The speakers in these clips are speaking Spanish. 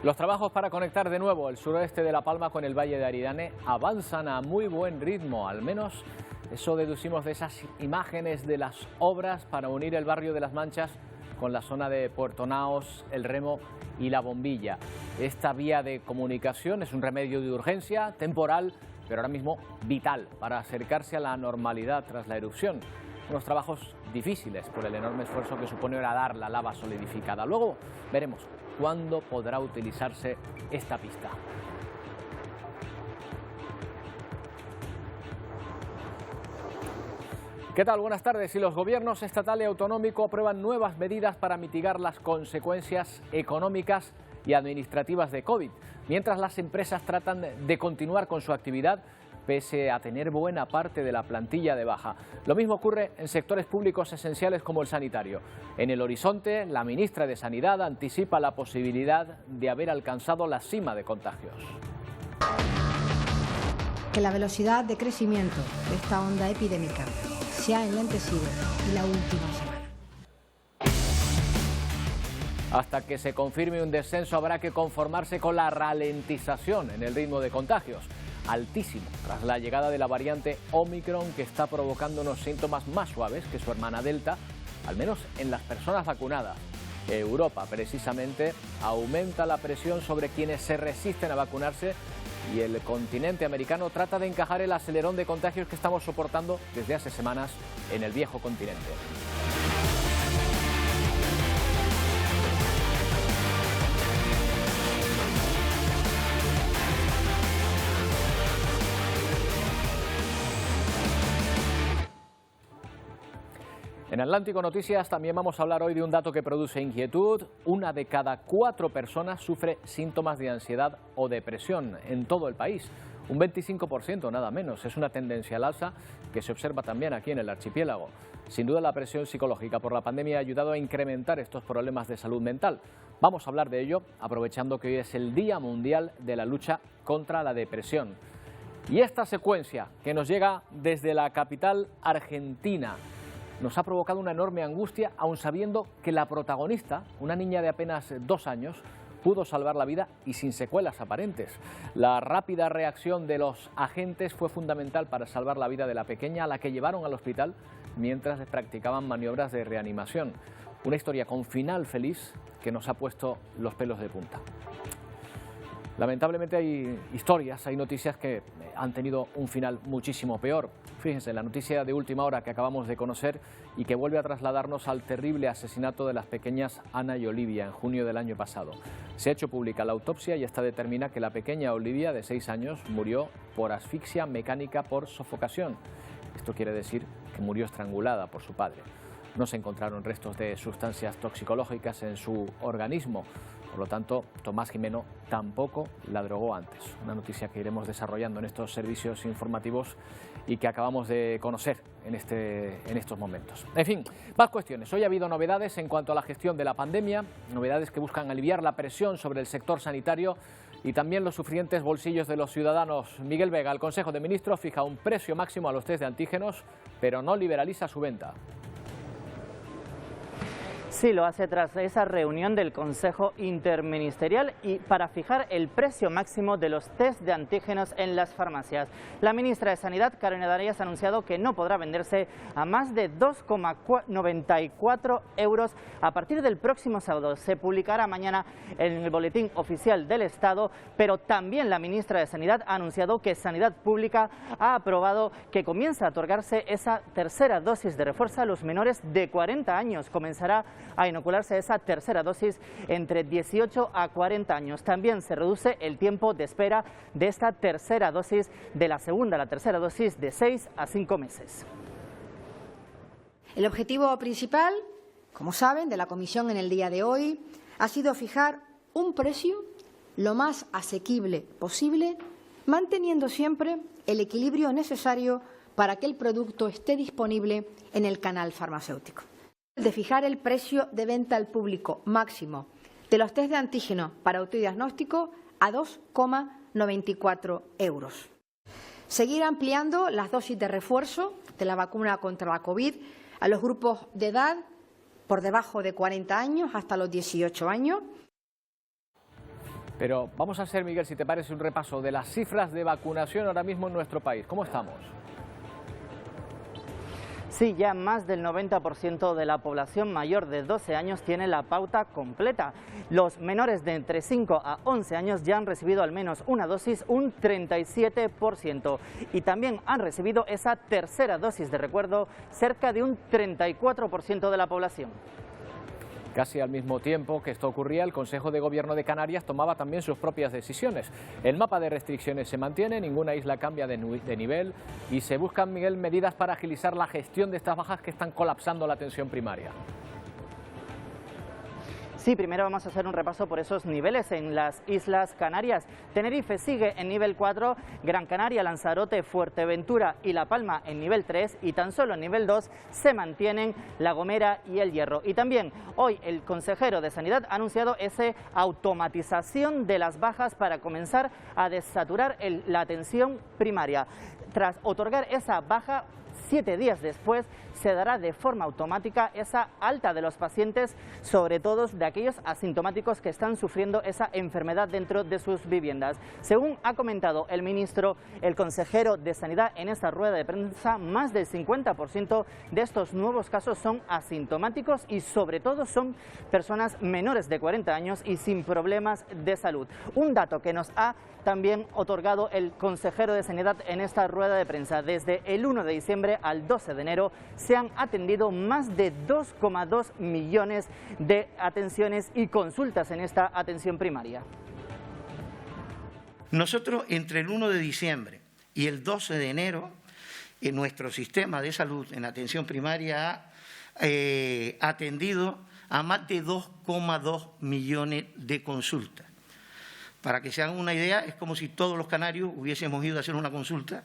Los trabajos para conectar de nuevo el suroeste de La Palma con el Valle de Aridane avanzan a muy buen ritmo, al menos eso deducimos de esas imágenes de las obras para unir el barrio de Las Manchas con la zona de Puerto Naos, El Remo y La Bombilla. Esta vía de comunicación es un remedio de urgencia, temporal, pero ahora mismo vital para acercarse a la normalidad tras la erupción. Unos trabajos difíciles por el enorme esfuerzo que supone horadar la lava solidificada. Luego veremos cuándo podrá utilizarse esta pista. ¿Qué tal? Buenas tardes. Si los gobiernos estatal y autonómico aprueban nuevas medidas para mitigar las consecuencias económicas y administrativas de COVID, mientras las empresas tratan de continuar con su actividad pese a tener buena parte de la plantilla de baja. Lo mismo ocurre en sectores públicos esenciales como el sanitario. En el horizonte, la ministra de Sanidad anticipa la posibilidad de haber alcanzado la cima de contagios. Que la velocidad de crecimiento de esta onda epidémica se ha enlentecido en la última semana. Hasta que se confirme un descenso habrá que conformarse con la ralentización en el ritmo de contagios, altísimo tras la llegada de la variante Omicron, que está provocando unos síntomas más suaves que su hermana Delta, al menos en las personas vacunadas. Europa, precisamente, aumenta la presión sobre quienes se resisten a vacunarse y el continente americano trata de encajar el acelerón de contagios que estamos soportando desde hace semanas en el viejo continente. En Atlántico Noticias también vamos a hablar hoy de un dato que produce inquietud. 1 de cada 4 personas sufre síntomas de ansiedad o depresión en todo el país. Un 25%, nada menos. Es una tendencia al alza que se observa también aquí en el archipiélago. Sin duda, la presión psicológica por la pandemia ha ayudado a incrementar estos problemas de salud mental. Vamos a hablar de ello aprovechando que hoy es el Día Mundial de la Lucha contra la Depresión. Y esta secuencia que nos llega desde la capital argentina nos ha provocado una enorme angustia, aun sabiendo que la protagonista, una niña de apenas 2 años, pudo salvar la vida y sin secuelas aparentes. La rápida reacción de los agentes fue fundamental para salvar la vida de la pequeña, a la que llevaron al hospital mientras practicaban maniobras de reanimación. Una historia con final feliz que nos ha puesto los pelos de punta. Lamentablemente hay historias, hay noticias que han tenido un final muchísimo peor. Fíjense, la noticia de última hora que acabamos de conocer y que vuelve a trasladarnos al terrible asesinato de las pequeñas Ana y Olivia en junio del año pasado. Se ha hecho pública la autopsia y esta determina que la pequeña Olivia, de 6 años, murió por asfixia mecánica por sofocación. Esto quiere decir que murió estrangulada por su padre. No se encontraron restos de sustancias toxicológicas en su organismo. Por lo tanto, Tomás Jimeno tampoco la drogó antes. Una noticia que iremos desarrollando en estos servicios informativos y que acabamos de conocer en estos momentos. En fin, más cuestiones. Hoy ha habido novedades en cuanto a la gestión de la pandemia, novedades que buscan aliviar la presión sobre el sector sanitario y también los sufrientes bolsillos de los ciudadanos. Miguel Vega, el Consejo de Ministros, fija un precio máximo a los test de antígenos, pero no liberaliza su venta. Sí, lo hace tras esa reunión del Consejo Interministerial y para fijar el precio máximo de los test de antígenos en las farmacias. La ministra de Sanidad, Carolina Darias, ha anunciado que no podrá venderse a más de 2,94 euros a partir del próximo sábado. Se publicará mañana en el Boletín Oficial del Estado, pero también la ministra de Sanidad ha anunciado que Sanidad Pública ha aprobado que comienza a otorgarse esa tercera dosis de refuerzo a los menores de 40 años. Comenzará a inocularse esa tercera dosis entre 18 a 40 años. También se reduce el tiempo de espera de esta tercera dosis, de la segunda a la tercera dosis, de 6 a 5 meses. El objetivo principal, como saben, de la Comisión en el día de hoy ha sido fijar un precio lo más asequible posible, manteniendo siempre el equilibrio necesario para que el producto esté disponible en el canal farmacéutico. De fijar el precio de venta al público máximo de los test de antígeno para autodiagnóstico a 2,94 euros. Seguir ampliando las dosis de refuerzo de la vacuna contra la COVID a los grupos de edad por debajo de 40 años hasta los 18 años. Pero vamos a hacer, Miguel, si te parece, un repaso de las cifras de vacunación ahora mismo en nuestro país. ¿Cómo estamos? Sí, ya más del 90% de la población mayor de 12 años tiene la pauta completa. Los menores de entre 5 a 11 años ya han recibido al menos una dosis, un 37%. Y también han recibido esa tercera dosis de recuerdo cerca de un 34% de la población. Casi al mismo tiempo que esto ocurría, el Consejo de Gobierno de Canarias tomaba también sus propias decisiones. El mapa de restricciones se mantiene, ninguna isla cambia de nivel y se buscan, Miguel, medidas para agilizar la gestión de estas bajas que están colapsando la atención primaria. Sí, primero vamos a hacer un repaso por esos niveles en las Islas Canarias. Tenerife sigue en nivel 4, Gran Canaria, Lanzarote, Fuerteventura y La Palma en nivel 3 y tan solo en nivel 2 se mantienen La Gomera y El Hierro. Y también hoy el consejero de Sanidad ha anunciado esa automatización de las bajas para comenzar a desaturar la atención primaria. Tras otorgar esa baja, 7 días después se dará de forma automática esa alta de los pacientes, sobre todo de aquellos asintomáticos que están sufriendo esa enfermedad dentro de sus viviendas. Según ha comentado el consejero de Sanidad en esta rueda de prensa, más del 50% de estos nuevos casos son asintomáticos y sobre todo son personas menores de 40 años y sin problemas de salud. Un dato que nos ha también otorgado el consejero de Sanidad en esta rueda de prensa: desde el 1 de diciembre al 12 de enero se han atendido más de 2,2 millones de atenciones y consultas en esta atención primaria. Nosotros entre el 1 de diciembre y el 12 de enero, en nuestro sistema de salud en atención primaria ha atendido a más de 2,2 millones de consultas. Para que se hagan una idea, es como si todos los canarios hubiésemos ido a hacer una consulta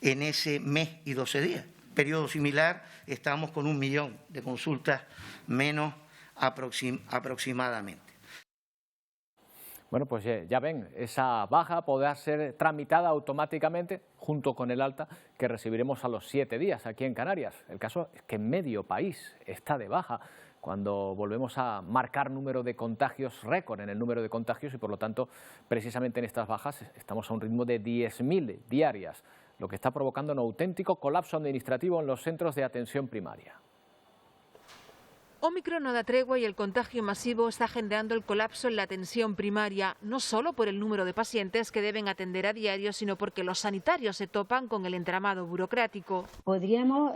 en ese mes y 12 días. Periodo similar, estábamos con 1 millón de consultas menos aproximadamente. Bueno, pues ya ven, esa baja podrá ser tramitada automáticamente junto con el alta que recibiremos a los 7 días aquí en Canarias. El caso es que medio país está de baja cuando volvemos a marcar número de contagios, récord en el número de contagios y por lo tanto precisamente en estas bajas estamos a un ritmo de 10.000 diarias, lo que está provocando un auténtico colapso administrativo en los centros de atención primaria. Ómicron no da tregua y el contagio masivo está generando el colapso en la atención primaria, no solo por el número de pacientes que deben atender a diario, sino porque los sanitarios se topan con el entramado burocrático. Podríamos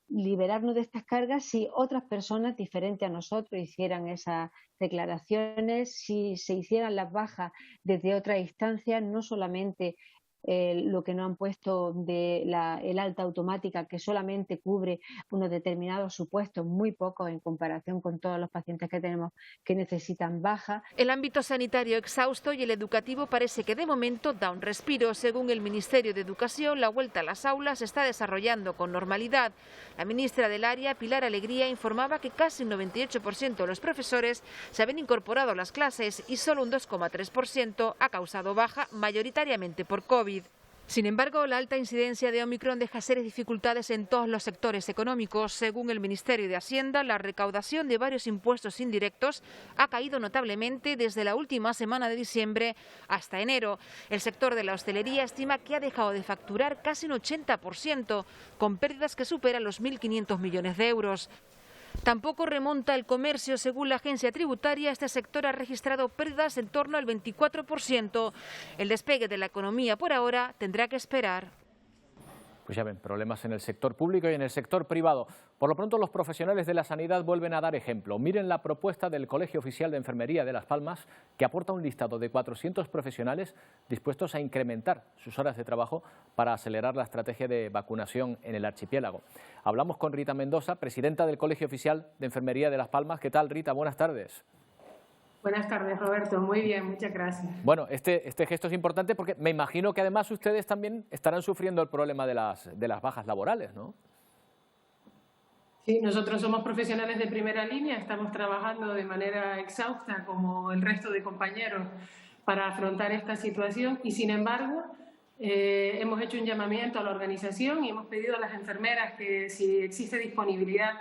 liberarnos de estas cargas si otras personas diferentes a nosotros hicieran esas declaraciones, si se hicieran las bajas desde otras instancias, no solamente lo que nos han puesto de el alta automática, que solamente cubre unos determinados supuestos, muy pocos en comparación con todos los pacientes que tenemos que necesitan baja. El ámbito sanitario exhausto y el educativo parece que de momento da un respiro. Según el Ministerio de Educación, la vuelta a las aulas se está desarrollando con normalidad. La ministra del área, Pilar Alegría, informaba que casi un 98% de los profesores se habían incorporado a las clases y solo un 2,3% ha causado baja, mayoritariamente por COVID. Sin embargo, la alta incidencia de Ómicron deja serias dificultades en todos los sectores económicos. Según el Ministerio de Hacienda, la recaudación de varios impuestos indirectos ha caído notablemente desde la última semana de diciembre hasta enero. El sector de la hostelería estima que ha dejado de facturar casi un 80%, con pérdidas que superan los 1.500 millones de euros. Tampoco remonta el comercio. Según la agencia tributaria, este sector ha registrado pérdidas en torno al 24%. El despegue de la economía por ahora tendrá que esperar. Pues ya ven, problemas en el sector público y en el sector privado. Por lo pronto, los profesionales de la sanidad vuelven a dar ejemplo. Miren la propuesta del Colegio Oficial de Enfermería de Las Palmas, que aporta un listado de 400 profesionales dispuestos a incrementar sus horas de trabajo para acelerar la estrategia de vacunación en el archipiélago. Hablamos con Rita Mendoza, presidenta del Colegio Oficial de Enfermería de Las Palmas. ¿Qué tal, Rita? Buenas tardes. Buenas tardes, Roberto. Muy bien, muchas gracias. Bueno, este gesto es importante porque me imagino que además ustedes también estarán sufriendo el problema de las bajas laborales, ¿no? Sí, nosotros somos profesionales de primera línea, estamos trabajando de manera exhausta como el resto de compañeros para afrontar esta situación y, sin embargo, hemos hecho un llamamiento a la organización y hemos pedido a las enfermeras que si existe disponibilidad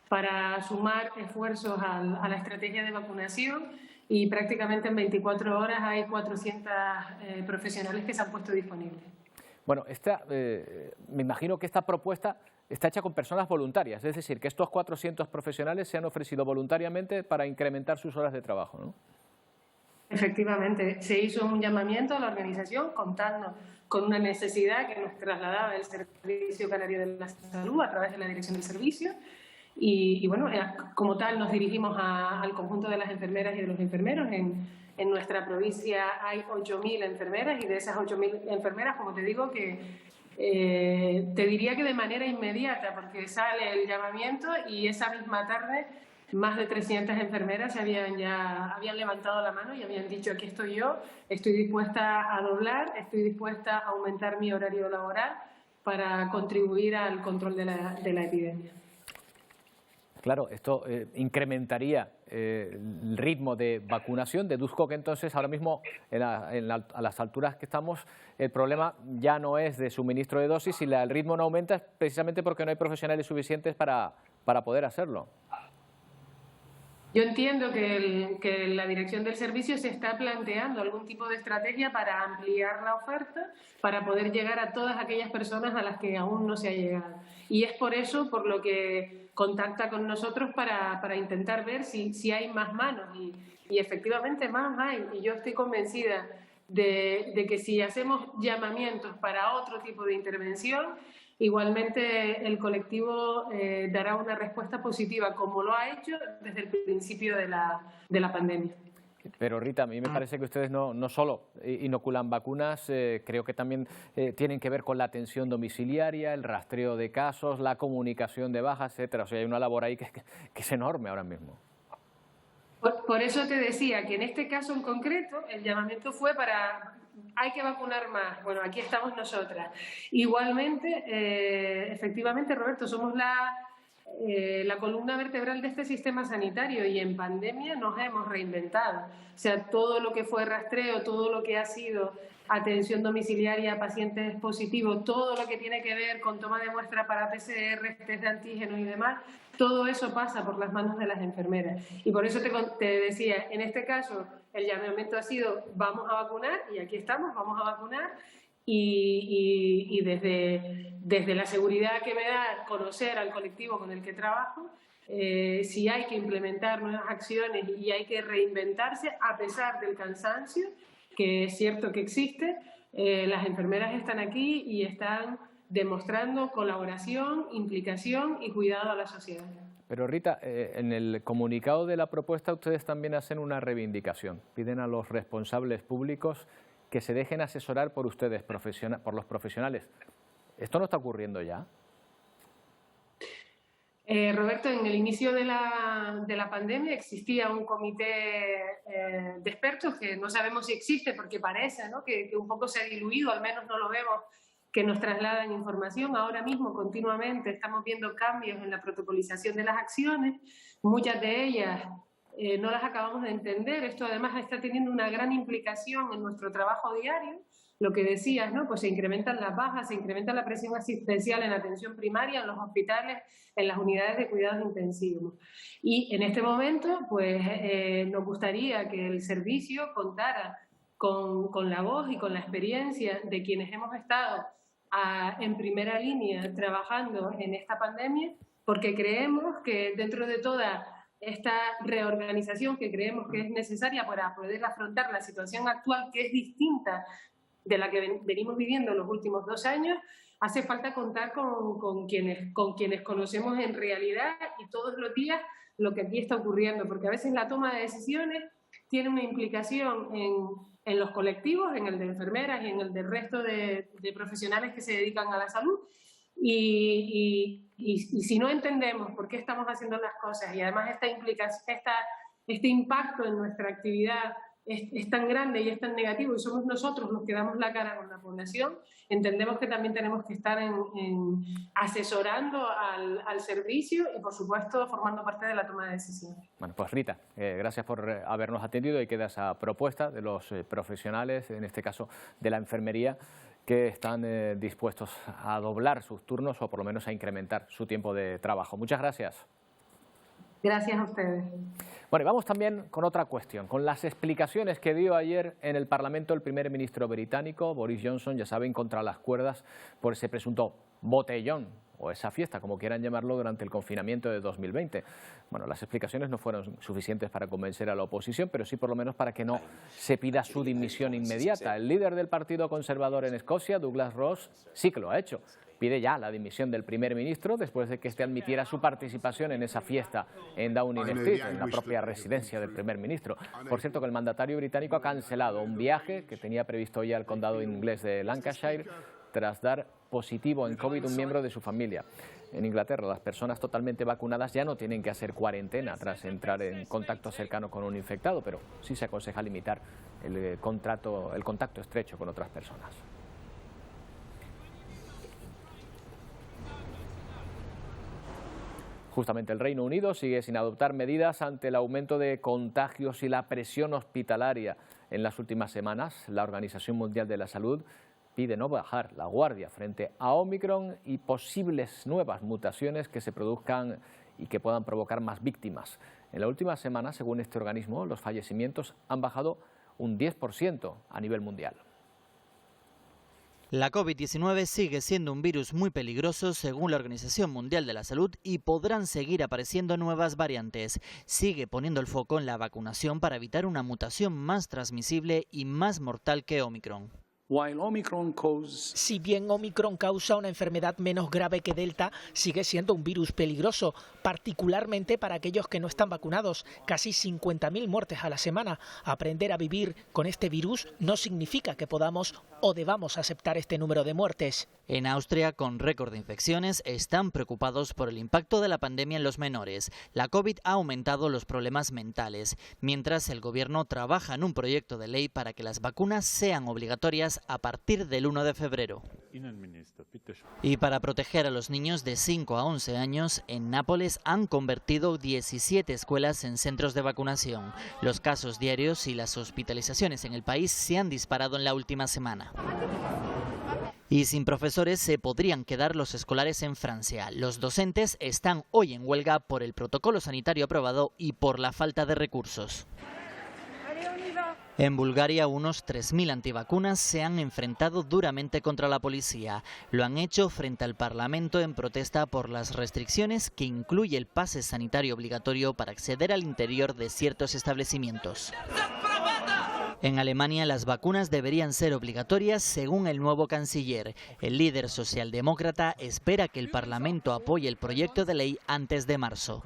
para sumar esfuerzos a la estrategia de vacunación y prácticamente en 24 horas hay 400 profesionales que se han puesto disponibles. Bueno, me imagino que esta propuesta está hecha con personas voluntarias, es decir, que estos 400 profesionales se han ofrecido voluntariamente para incrementar sus horas de trabajo, ¿no? Efectivamente, se hizo un llamamiento a la organización contando con una necesidad que nos trasladaba el Servicio Canario de la Salud a través de la Dirección del Servicio y bueno, como tal nos dirigimos al conjunto de las enfermeras y de los enfermeros. En nuestra provincia hay 8.000 enfermeras y de esas 8.000 enfermeras, como te digo, que te diría que de manera inmediata, porque sale el llamamiento y esa misma tarde más de 300 enfermeras habían levantado la mano y habían dicho: aquí estoy yo, estoy dispuesta a doblar, estoy dispuesta a aumentar mi horario laboral para contribuir al control de la epidemia. Claro, esto incrementaría el ritmo de vacunación. Deduzco que entonces ahora mismo a las alturas que estamos el problema ya no es de suministro de dosis y el ritmo no aumenta es precisamente porque no hay profesionales suficientes para poder hacerlo. Yo entiendo que la dirección del servicio se está planteando algún tipo de estrategia para ampliar la oferta, para poder llegar a todas aquellas personas a las que aún no se ha llegado. Y es por eso por lo que contacta con nosotros para intentar ver si hay más manos. Y efectivamente más hay. Y yo estoy convencida de que si hacemos llamamientos para otro tipo de intervención, igualmente el colectivo dará una respuesta positiva, como lo ha hecho desde el principio de la pandemia. Pero Rita, a mí me parece que ustedes no solo inoculan vacunas, creo que también tienen que ver con la atención domiciliaria, el rastreo de casos, la comunicación de bajas, etcétera. O sea, hay una labor ahí que es enorme ahora mismo. Por eso te decía que en este caso en concreto el llamamiento fue para: hay que vacunar más. Bueno, aquí estamos nosotras. Igualmente, efectivamente, Roberto, somos la columna vertebral de este sistema sanitario y en pandemia nos hemos reinventado. O sea, todo lo que fue rastreo, todo lo que ha sido atención domiciliaria a pacientes positivos, todo lo que tiene que ver con toma de muestra para PCR, test de antígenos y demás, todo eso pasa por las manos de las enfermeras. Y por eso te decía, en este caso el llamamiento ha sido: vamos a vacunar, y aquí estamos, vamos a vacunar. Y desde la seguridad que me da conocer al colectivo con el que trabajo, si hay que implementar nuevas acciones y hay que reinventarse a pesar del cansancio, que es cierto que existe, las enfermeras están aquí y están demostrando colaboración, implicación y cuidado a la sociedad. Pero Rita, en el comunicado de la propuesta ustedes también hacen una reivindicación. Piden a los responsables públicos que se dejen asesorar por ustedes, por los profesionales. ¿Esto no está ocurriendo ya? Roberto, en el inicio de la pandemia existía un comité de expertos que no sabemos si existe porque parece, ¿no?, que un poco se ha diluido, al menos no lo vemos, que nos trasladan información. Ahora mismo continuamente estamos viendo cambios en la protocolización de las acciones, muchas de ellas no las acabamos de entender. Esto además está teniendo una gran implicación en nuestro trabajo diario. Lo que decías, ¿no?, pues se incrementan las bajas, se incrementa la presión asistencial en la atención primaria, en los hospitales, en las unidades de cuidados intensivos. Y en este momento, pues nos gustaría que el servicio contara con la voz y con la experiencia de quienes hemos estado en primera línea trabajando en esta pandemia, porque creemos que dentro de toda esta reorganización que creemos que es necesaria para poder afrontar la situación actual, que es distinta de la que venimos viviendo los últimos 2 años, hace falta contar con quienes conocemos en realidad y todos los días lo que aquí está ocurriendo, porque a veces la toma de decisiones tiene una implicación en los colectivos, en el de enfermeras y en el del resto de profesionales que se dedican a la salud. Y si no entendemos por qué estamos haciendo las cosas y además este impacto en nuestra actividad es tan grande y es tan negativo y somos nosotros los que damos la cara con la población, entendemos que también tenemos que estar asesorando al servicio y, por supuesto, formando parte de la toma de decisiones. Bueno, pues Rita, gracias por habernos atendido y queda esa propuesta de los profesionales, en este caso de la enfermería, que están dispuestos a doblar sus turnos o por lo menos a incrementar su tiempo de trabajo. Muchas gracias. Gracias a ustedes. Bueno, y vamos también con otra cuestión, con las explicaciones que dio ayer en el Parlamento el primer ministro británico, Boris Johnson, ya saben, contra las cuerdas por ese presunto botellón o esa fiesta, como quieran llamarlo, durante el confinamiento de 2020. Bueno, las explicaciones no fueron suficientes para convencer a la oposición, pero sí por lo menos para que no se pida su dimisión inmediata. El líder del Partido Conservador en Escocia, Douglas Ross, sí que lo ha hecho. Pide ya la dimisión del primer ministro después de que éste admitiera su participación en esa fiesta en Downing Street, en la propia residencia del primer ministro. Por cierto, que el mandatario británico ha cancelado un viaje que tenía previsto ya al condado inglés de Lancashire tras dar positivo en COVID un miembro de su familia. En Inglaterra, las personas totalmente vacunadas ya no tienen que hacer cuarentena tras entrar en contacto cercano con un infectado, pero sí se aconseja limitar el contacto estrecho con otras personas. Justamente el Reino Unido sigue sin adoptar medidas ante el aumento de contagios y la presión hospitalaria en las últimas semanas. La Organización Mundial de la Salud pide no bajar la guardia frente a Omicron y posibles nuevas mutaciones que se produzcan y que puedan provocar más víctimas. En la última semana, según este organismo, los fallecimientos han bajado un 10% a nivel mundial. La COVID-19 sigue siendo un virus muy peligroso según la Organización Mundial de la Salud y podrán seguir apareciendo nuevas variantes. Sigue poniendo el foco en la vacunación para evitar una mutación más transmisible y más mortal que Omicron. Si bien Omicron causa una enfermedad menos grave que Delta, sigue siendo un virus peligroso, particularmente para aquellos que no están vacunados. Casi 50.000 muertes a la semana. Aprender a vivir con este virus no significa que podamos o debamos aceptar este número de muertes. En Austria, con récord de infecciones, están preocupados por el impacto de la pandemia en los menores. La COVID ha aumentado los problemas mentales, mientras el gobierno trabaja en un proyecto de ley para que las vacunas sean obligatorias a partir del 1 de febrero. Y para proteger a los niños de 5 a 11 años, en Nápoles han convertido 17 escuelas en centros de vacunación. Los casos diarios y las hospitalizaciones en el país se han disparado en la última semana. Y sin profesores se podrían quedar los escolares en Francia. Los docentes están hoy en huelga por el protocolo sanitario aprobado y por la falta de recursos. En Bulgaria, unos 3.000 antivacunas se han enfrentado duramente contra la policía. Lo han hecho frente al Parlamento en protesta por las restricciones que incluye el pase sanitario obligatorio para acceder al interior de ciertos establecimientos. En Alemania, las vacunas deberían ser obligatorias según el nuevo canciller. El líder socialdemócrata espera que el Parlamento apoye el proyecto de ley antes de marzo.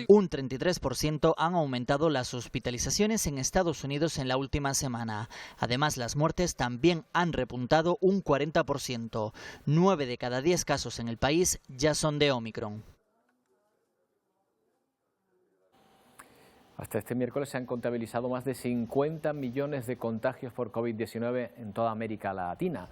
Un 33% han aumentado las hospitalizaciones en Estados Unidos en la última semana. Además, las muertes también han repuntado un 40%. 9 de cada 10 casos en el país ya son de Omicron. Hasta este miércoles se han contabilizado más de 50 millones de contagios por COVID-19 en toda América Latina.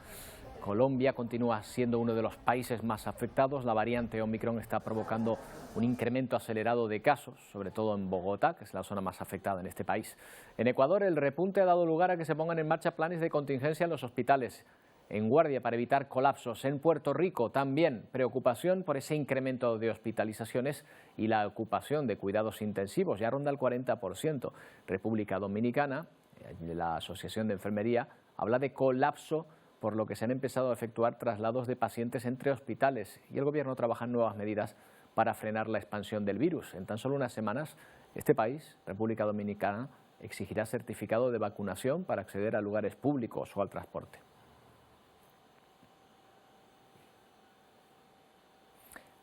Colombia continúa siendo uno de los países más afectados. La variante Omicron está provocando un incremento acelerado de casos, sobre todo en Bogotá, que es la zona más afectada en este país. En Ecuador, el repunte ha dado lugar a que se pongan en marcha planes de contingencia en los hospitales, en guardia para evitar colapsos. En Puerto Rico también preocupación por ese incremento de hospitalizaciones y la ocupación de cuidados intensivos, ya ronda el 40%. República Dominicana, la Asociación de Enfermería, habla de colapso, por lo que se han empezado a efectuar traslados de pacientes entre hospitales y el gobierno trabaja en nuevas medidas para frenar la expansión del virus. En tan solo unas semanas, este país, República Dominicana, exigirá certificado de vacunación para acceder a lugares públicos o al transporte.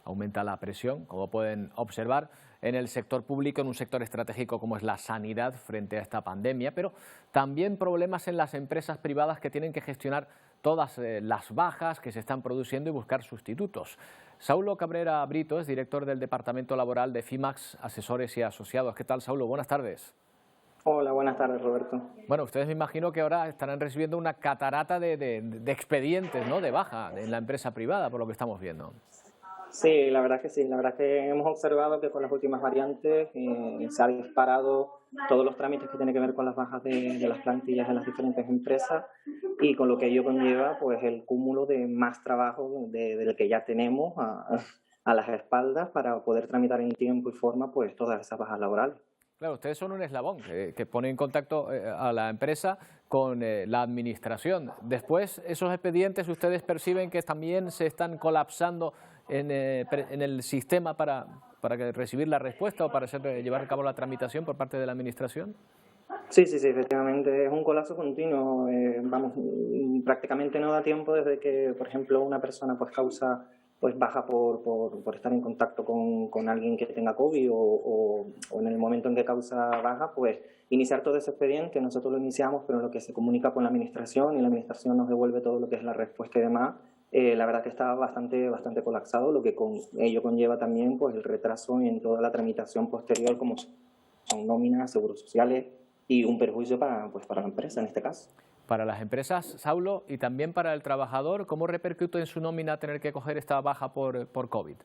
Aumenta la presión, como pueden observar, en el sector público, en un sector estratégico como es la sanidad frente a esta pandemia, pero también problemas en las empresas privadas que tienen que gestionar todas las bajas que se están produciendo y buscar sustitutos. Saulo Cabrera Brito es director del Departamento Laboral de FIMAX, Asesores y Asociados. ¿Qué tal, Saulo? Buenas tardes. Hola, buenas tardes, Roberto. Bueno, ustedes me imagino que ahora estarán recibiendo una catarata de expedientes, ¿no?, de baja en la empresa privada, por lo que estamos viendo. Sí, la verdad que sí. La verdad que hemos observado que con las últimas variantes se han disparado todos los trámites que tienen que ver con las bajas de las plantillas en las diferentes empresas y con lo que ello conlleva pues el cúmulo de más trabajo del que ya tenemos a las espaldas para poder tramitar en tiempo y forma pues todas esas bajas laborales. Claro, ustedes son un eslabón que pone en contacto a la empresa con la administración. Después, esos expedientes, ¿ustedes perciben que también se están colapsando en el sistema para recibir la respuesta o para llevar a cabo la tramitación por parte de la administración? Sí, efectivamente, es un colapso continuo. Prácticamente no da tiempo desde que, por ejemplo, una persona pues causa baja por estar en contacto con alguien que tenga COVID o en el momento en que causa baja, pues iniciar todo ese expediente. Nosotros lo iniciamos, pero lo que se comunica con la administración y la administración nos devuelve todo lo que es la respuesta y demás, la verdad que está bastante colapsado, lo que ello conlleva también pues el retraso en toda la tramitación posterior, como son nóminas, seguros sociales y un perjuicio para la empresa en este caso. Para las empresas, Saulo, y también para el trabajador, ¿cómo repercute en su nómina tener que coger esta baja por COVID?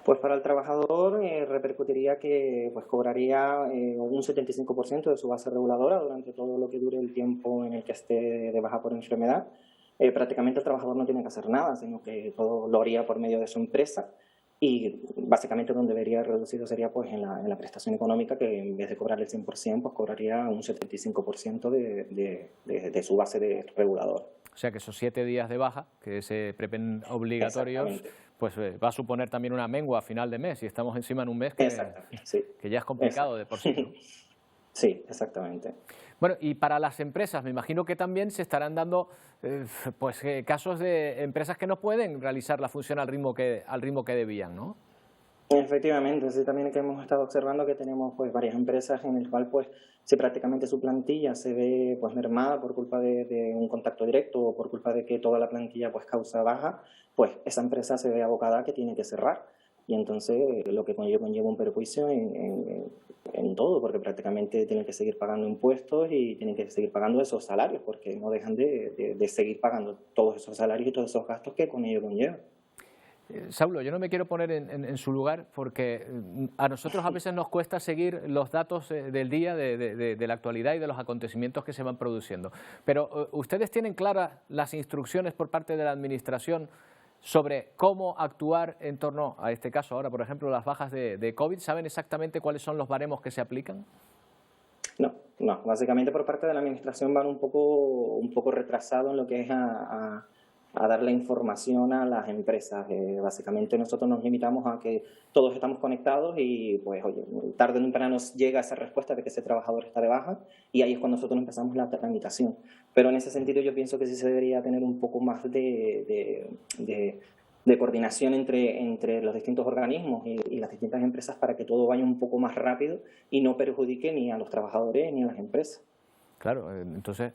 Pues para el trabajador repercutiría que pues cobraría un 75% de su base reguladora durante todo lo que dure el tiempo en el que esté de baja por enfermedad. Prácticamente el trabajador no tiene que hacer nada, sino que todo lo haría por medio de su empresa. Y básicamente donde vería reducido sería pues en la prestación económica, que en vez de cobrar el 100%, pues cobraría un 75% de su base de regulador. O sea que esos 7 días de baja, que se prevén obligatorios, pues va a suponer también una mengua a final de mes, y estamos encima en un mes que ya es complicado de por sí, ¿no? Sí, exactamente. Bueno, y para las empresas, me imagino que también se estarán dando casos de empresas que no pueden realizar la función al ritmo que debían, ¿no? Efectivamente, sí, también que hemos estado observando que tenemos pues varias empresas en el cual pues si prácticamente su plantilla se ve pues mermada por culpa de un contacto directo o por culpa de que toda la plantilla pues causa baja, pues esa empresa se ve abocada a que tiene que cerrar. Y entonces lo que conlleva un perjuicio en todo, porque prácticamente tienen que seguir pagando impuestos y tienen que seguir pagando esos salarios, porque no dejan de seguir pagando todos esos salarios y todos esos gastos que con ello conllevan. Saulo, yo no me quiero poner en su lugar porque a nosotros a veces nos cuesta seguir los datos del día, de la actualidad y de los acontecimientos que se van produciendo. Pero ¿ustedes tienen claras las instrucciones por parte de la Administración sobre cómo actuar en torno a este caso ahora, por ejemplo, las bajas de COVID? ¿Saben exactamente cuáles son los baremos que se aplican? No, básicamente por parte de la Administración van un poco retrasado en lo que es a dar la información a las empresas. Básicamente nosotros nos limitamos a que todos estamos conectados y pues oye, tarde o temprano llega esa respuesta de que ese trabajador está de baja y ahí es cuando nosotros empezamos la tramitación. Pero en ese sentido yo pienso que sí se debería tener un poco más de coordinación entre los distintos organismos y las distintas empresas para que todo vaya un poco más rápido y no perjudique ni a los trabajadores ni a las empresas. Claro, entonces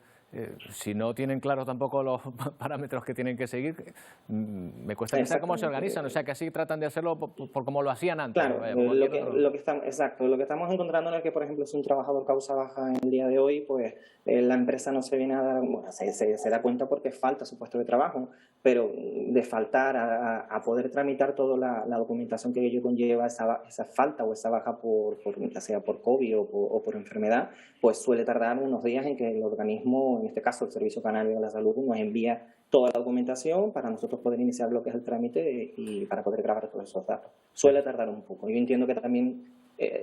si no tienen claro tampoco los parámetros que tienen que seguir, me cuesta pensar cómo se organizan, o sea que así tratan de hacerlo por como lo hacían antes. Claro, lo que estamos encontrando es que, por ejemplo, si un trabajador causa baja en el día de hoy, pues la empresa no se viene a dar, bueno, se da cuenta porque falta su puesto de trabajo, pero de faltar a poder tramitar toda la documentación que ello conlleva esa falta o esa baja ya sea por COVID o por enfermedad, pues suele tardar unos días en que el organismo, en este caso el Servicio Canario de la Salud, nos envía toda la documentación para nosotros poder iniciar lo que es el trámite y para poder grabar todos esos datos. Suele tardar un poco. Yo entiendo que también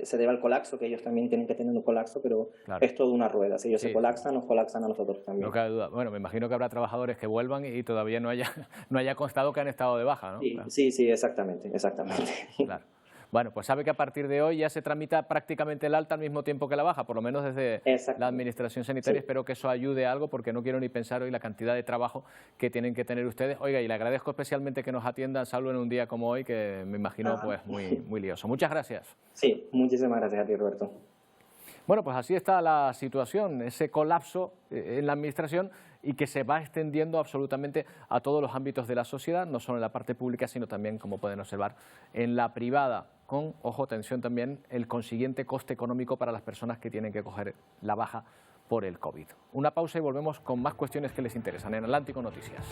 se debe al colapso, que ellos también tienen que tener un colapso, pero claro, es toda una rueda. Si ellos se colapsan, nos colapsan a nosotros también. No cabe duda. Bueno, me imagino que habrá trabajadores que vuelvan y todavía no haya constado que han estado de baja, ¿no? Sí, claro. Sí, exactamente. Claro. Bueno, pues sabe que a partir de hoy ya se tramita prácticamente el alta al mismo tiempo que la baja, por lo menos desde la Administración Sanitaria. Sí. Espero que eso ayude a algo, porque no quiero ni pensar hoy la cantidad de trabajo que tienen que tener ustedes. Oiga, y le agradezco especialmente que nos atiendan, Saulo, en un día como hoy, que me imagino pues muy lioso. Muchas gracias. Sí, muchísimas gracias a ti, Roberto. Bueno, pues así está la situación, ese colapso en la Administración y que se va extendiendo absolutamente a todos los ámbitos de la sociedad, no solo en la parte pública, sino también, como pueden observar, en la privada, con, ojo, atención también, el consiguiente coste económico para las personas que tienen que coger la baja por el COVID. Una pausa y volvemos con más cuestiones que les interesan en Atlántico Noticias.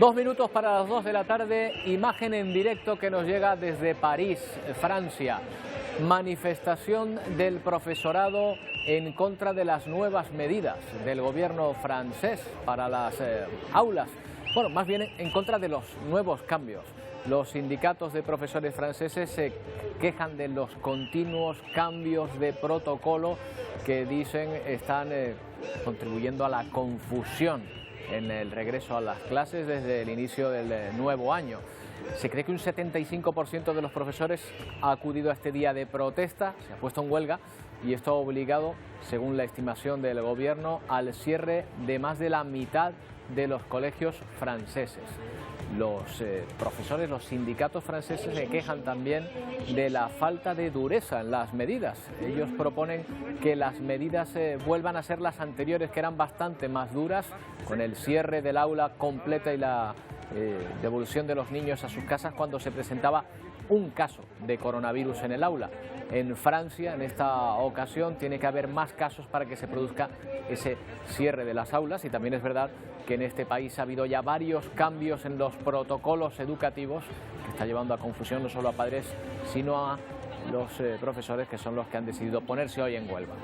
2 minutos para las 2 de la tarde, imagen en directo que nos llega desde París, Francia. Manifestación del profesorado en contra de las nuevas medidas del gobierno francés para las aulas. Bueno, más bien en contra de los nuevos cambios. Los sindicatos de profesores franceses se quejan de los continuos cambios de protocolo que dicen están contribuyendo a la confusión en el regreso a las clases desde el inicio del nuevo año. Se cree que un 75% de los profesores ha acudido a este día de protesta, se ha puesto en huelga y esto ha obligado, según la estimación del gobierno, al cierre de más de la mitad de los colegios franceses. Los profesores, los sindicatos franceses se quejan también de la falta de dureza en las medidas. Ellos proponen que las medidas vuelvan a ser las anteriores, que eran bastante más duras, con el cierre del aula completa y la devolución de los niños a sus casas cuando se presentaba un caso de coronavirus en el aula. En Francia, en esta ocasión, tiene que haber más casos para que se produzca ese cierre de las aulas, y también es verdad que en este país ha habido ya varios cambios en los protocolos educativos que está llevando a confusión no solo a padres, sino a los profesores, que son los que han decidido ponerse hoy en huelga.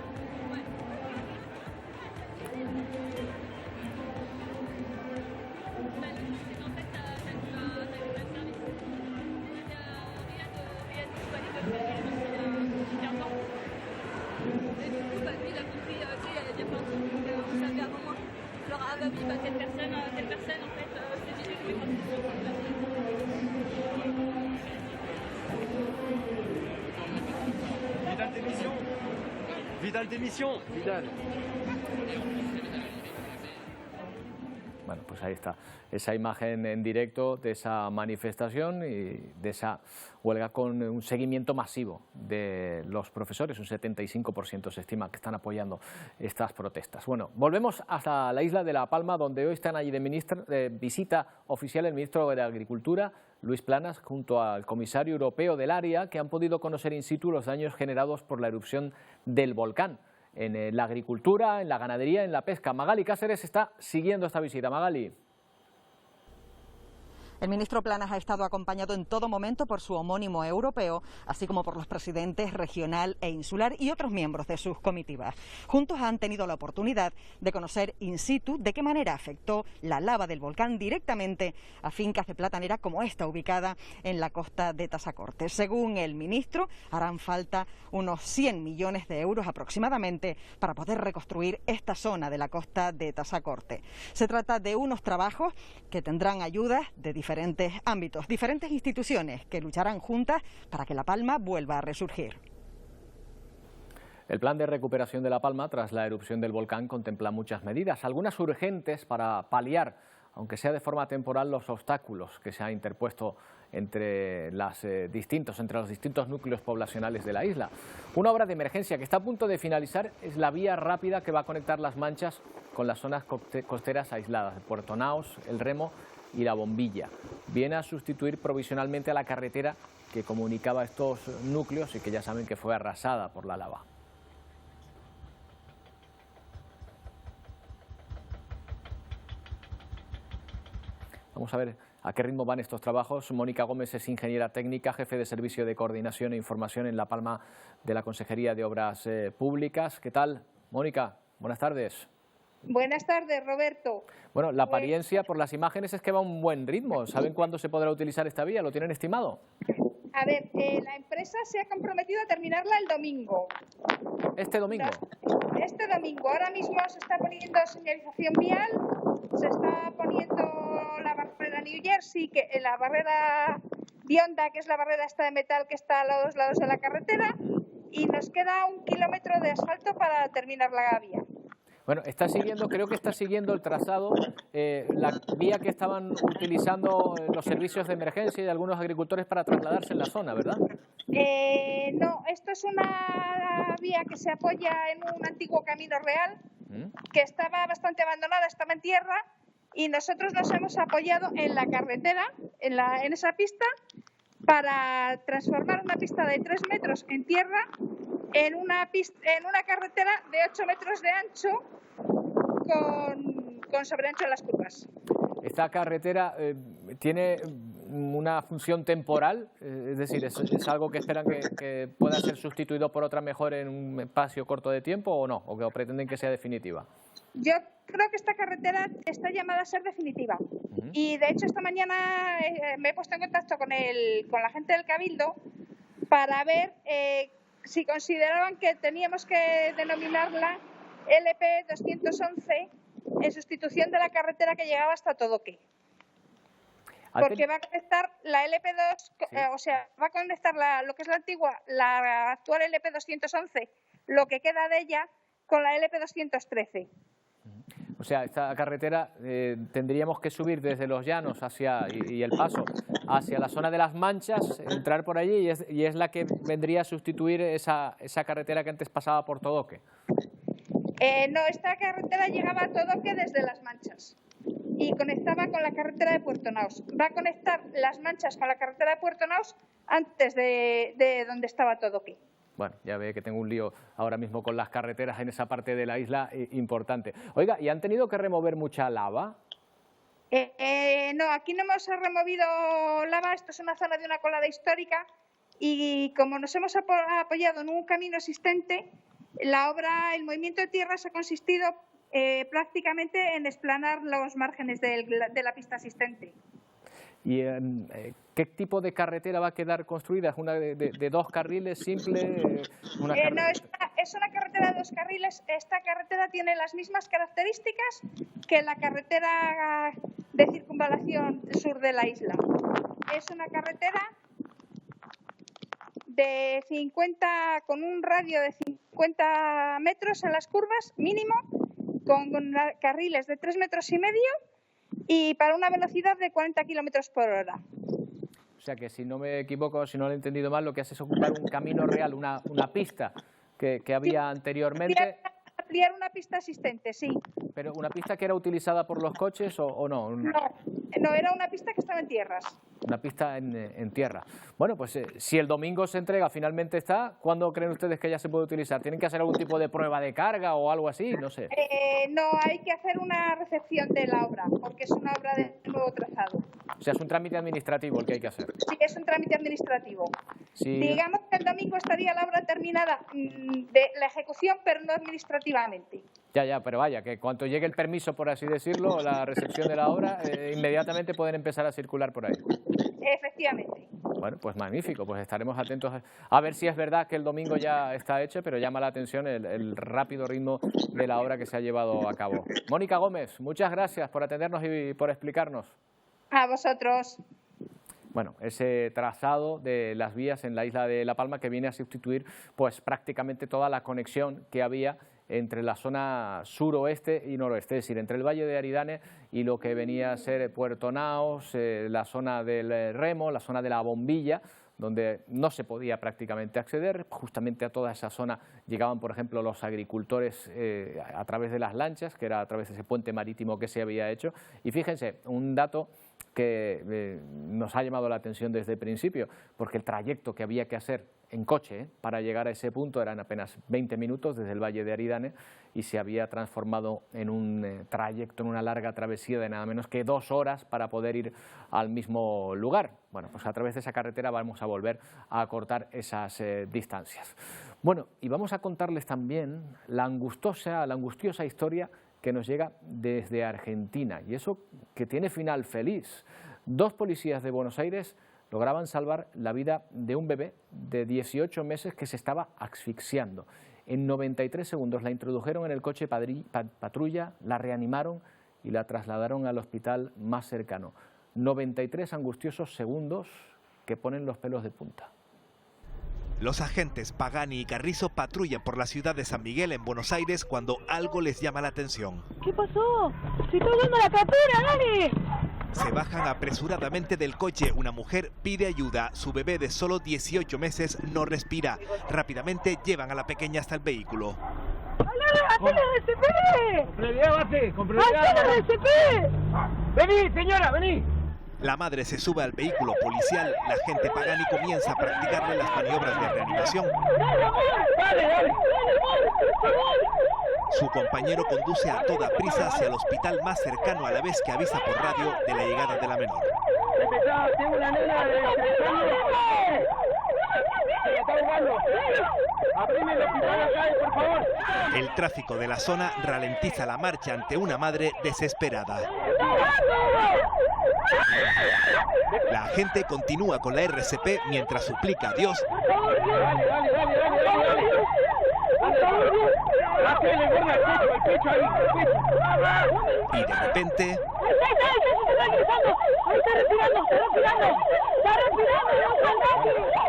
Bueno, pues ahí está esa imagen en directo de esa manifestación y de esa huelga con un seguimiento masivo de los profesores. Un 75% se estima que están apoyando estas protestas. Bueno, volvemos hasta la isla de La Palma, donde hoy están allí de visita oficial el ministro de Agricultura, Luis Planas, junto al comisario europeo del área, que han podido conocer in situ los daños generados por la erupción del volcán en la agricultura, en la ganadería, en la pesca. Magali Cáceres está siguiendo esta visita. Magali. El ministro Planas ha estado acompañado en todo momento por su homónimo europeo, así como por los presidentes regional e insular y otros miembros de sus comitivas. Juntos han tenido la oportunidad de conocer in situ de qué manera afectó la lava del volcán directamente a fincas de platanera como esta, ubicada en la costa de Tazacorte. Según el ministro, harán falta unos 100 millones de euros aproximadamente para poder reconstruir esta zona de la costa de Tazacorte. Se trata de unos trabajos que tendrán ayudas de diferentes ámbitos, diferentes instituciones que lucharán juntas para que La Palma vuelva a resurgir. El plan de recuperación de La Palma tras la erupción del volcán contempla muchas medidas, algunas urgentes para paliar, aunque sea de forma temporal, los obstáculos que se han interpuesto entre los distintos núcleos poblacionales de la isla. Una obra de emergencia que está a punto de finalizar es la vía rápida que va a conectar Las Manchas con las zonas costeras aisladas de Puerto Naos, El Remo y La Bombilla. Viene a sustituir provisionalmente a la carretera que comunicaba estos núcleos y que ya saben que fue arrasada por la lava. Vamos a ver a qué ritmo van estos trabajos. Mónica Gómez es ingeniera técnica, jefe de Servicio de Coordinación e Información en La Palma de la Consejería de Obras Públicas. ¿Qué tal, Mónica? Buenas tardes. Buenas tardes, Roberto. Bueno, la apariencia por las imágenes es que va a un buen ritmo. ¿Saben cuándo se podrá utilizar esta vía? ¿Lo tienen estimado? A ver, la empresa se ha comprometido a terminarla el domingo. ¿Este domingo? Este domingo. Ahora mismo se está poniendo señalización vial, se está poniendo la barrera New Jersey, la barrera Bionda, que es la barrera esta de metal que está a los dos lados de la carretera, y nos queda 1 kilómetro de asfalto para terminar la vía. Bueno, creo que está siguiendo el trazado, la vía que estaban utilizando los servicios de emergencia y algunos agricultores para trasladarse en la zona, ¿verdad? No, esto es una vía que se apoya en un antiguo camino real, que estaba bastante abandonada, estaba en tierra, y nosotros nos hemos apoyado en la carretera, en esa pista, para transformar una pista de 3 metros en tierra en una carretera de 8 metros de ancho con sobreancho en las curvas. ¿esta carretera tiene una función temporal? Es decir, ¿es algo que esperan que pueda ser sustituido por otra mejor en un espacio corto de tiempo o no? ¿O que pretenden que sea definitiva? Yo creo que esta carretera está llamada a ser definitiva. Y de hecho esta mañana me he puesto en contacto con la gente del Cabildo para ver si consideraban que teníamos que denominarla LP 211 en sustitución de la carretera que llegaba hasta Todoque. Porque va a conectar la LP2, o sea, va a conectar lo que es la actual LP 211, lo que queda de ella, con la LP 213. O sea, esta carretera tendríamos que subir desde Los Llanos y El Paso hacia la zona de Las Manchas, entrar por allí y es la que vendría a sustituir esa carretera que antes pasaba por Todoque. No, esta carretera llegaba a Todoque desde Las Manchas y conectaba con la carretera de Puerto Naos. Va a conectar Las Manchas con la carretera de Puerto Naos antes de donde estaba Todoque. Bueno, ya ve que tengo un lío ahora mismo con las carreteras en esa parte de la isla importante. Oiga, ¿y han tenido que remover mucha lava? No, aquí no hemos removido lava. Esto es una zona de una colada histórica y como nos hemos apoyado en un camino existente, la obra, el movimiento de tierras ha consistido prácticamente en explanar los márgenes de la pista existente. ¿Y qué tipo de carretera va a quedar construida? ¿Es una de 2 carriles simple? No, es una carretera de 2 carriles. Esta carretera tiene las mismas características que la carretera de circunvalación sur de la isla. Es una carretera de 50, con un radio de 50 metros en las curvas mínimo, con carriles de 3,5 metros y para una velocidad de 40 kilómetros por hora. O sea que si no me equivoco, si no lo he entendido mal, lo que hace es ocupar un camino real, una pista que había anteriormente. Ampliar una pista existente, sí. ¿Pero una pista que era utilizada por los coches o no? No, era una pista que estaba en tierras. Una pista en tierra. Bueno, pues si el domingo se entrega, finalmente está, ¿cuándo creen ustedes que ya se puede utilizar? ¿Tienen que hacer algún tipo de prueba de carga o algo así? No sé. No, hay que hacer una recepción de la obra, porque es una obra de nuevo trazado. O sea, es un trámite administrativo el que hay que hacer. Sí, es un trámite administrativo. Sí. Digamos que el domingo estaría la obra terminada de la ejecución, pero no administrativamente. Ya, pero vaya, que cuando llegue el permiso, por así decirlo, la recepción de la obra, inmediatamente pueden empezar a circular por ahí. Efectivamente. Bueno, pues magnífico, pues estaremos atentos a ver si es verdad que el domingo ya está hecho, pero llama la atención el rápido ritmo de la obra que se ha llevado a cabo. Mónica Gómez, muchas gracias por atendernos y por explicarnos. A vosotros. Bueno, ese trazado de las vías en la isla de La Palma que viene a sustituir pues prácticamente toda la conexión que había entre la zona suroeste y noroeste, es decir, entre el Valle de Aridane y lo que venía a ser Puerto Naos, la zona del Remo, la zona de la Bombilla, donde no se podía prácticamente acceder. Justamente a toda esa zona llegaban, por ejemplo, los agricultores a través de las lanchas, que era a través de ese puente marítimo que se había hecho. Y fíjense, un dato que nos ha llamado la atención desde el principio, porque el trayecto que había que hacer en coche para llegar a ese punto eran apenas 20 minutos desde el Valle de Aridane y se había transformado en un trayecto, en una larga travesía de nada menos que 2 horas para poder ir al mismo lugar. Bueno, pues a través de esa carretera vamos a volver a acortar esas distancias. Bueno, y vamos a contarles también la angustiosa historia que nos llega desde Argentina, y eso que tiene final feliz. 2 policías de Buenos Aires lograban salvar la vida de un bebé de 18 meses que se estaba asfixiando. En 93 segundos la introdujeron en el coche patrulla, la reanimaron y la trasladaron al hospital más cercano. 93 angustiosos segundos que ponen los pelos de punta. Los agentes Pagani y Carrizo patrullan por la ciudad de San Miguel en Buenos Aires cuando algo les llama la atención. ¿Qué pasó? ¡Se está yendo la captura, dale! Se bajan apresuradamente del coche. Una mujer pide ayuda. Su bebé de solo 18 meses no respira. Rápidamente llevan a la pequeña hasta el vehículo. ¡Hacele RCP! ¡Con prioridad, base! ¡Con prioridad! ¡Hacele RCP! ¡Vení, señora, vení! La madre se sube al vehículo policial. La agente Pagani comienza a practicarle las maniobras de reanimación. ¡Dale, amor! ¡Dale, dale! ¡Dale, amor! ¡Por favor! Su compañero conduce a toda prisa hacia el hospital más cercano, a la vez que avisa por radio de la llegada de la menor. Tengo una nena de 3 años. Se está ahogando. Abrime el hospital acá, por favor. El tráfico de la zona ralentiza la marcha ante una madre desesperada. La agente continúa con la RCP mientras suplica a Dios y de repente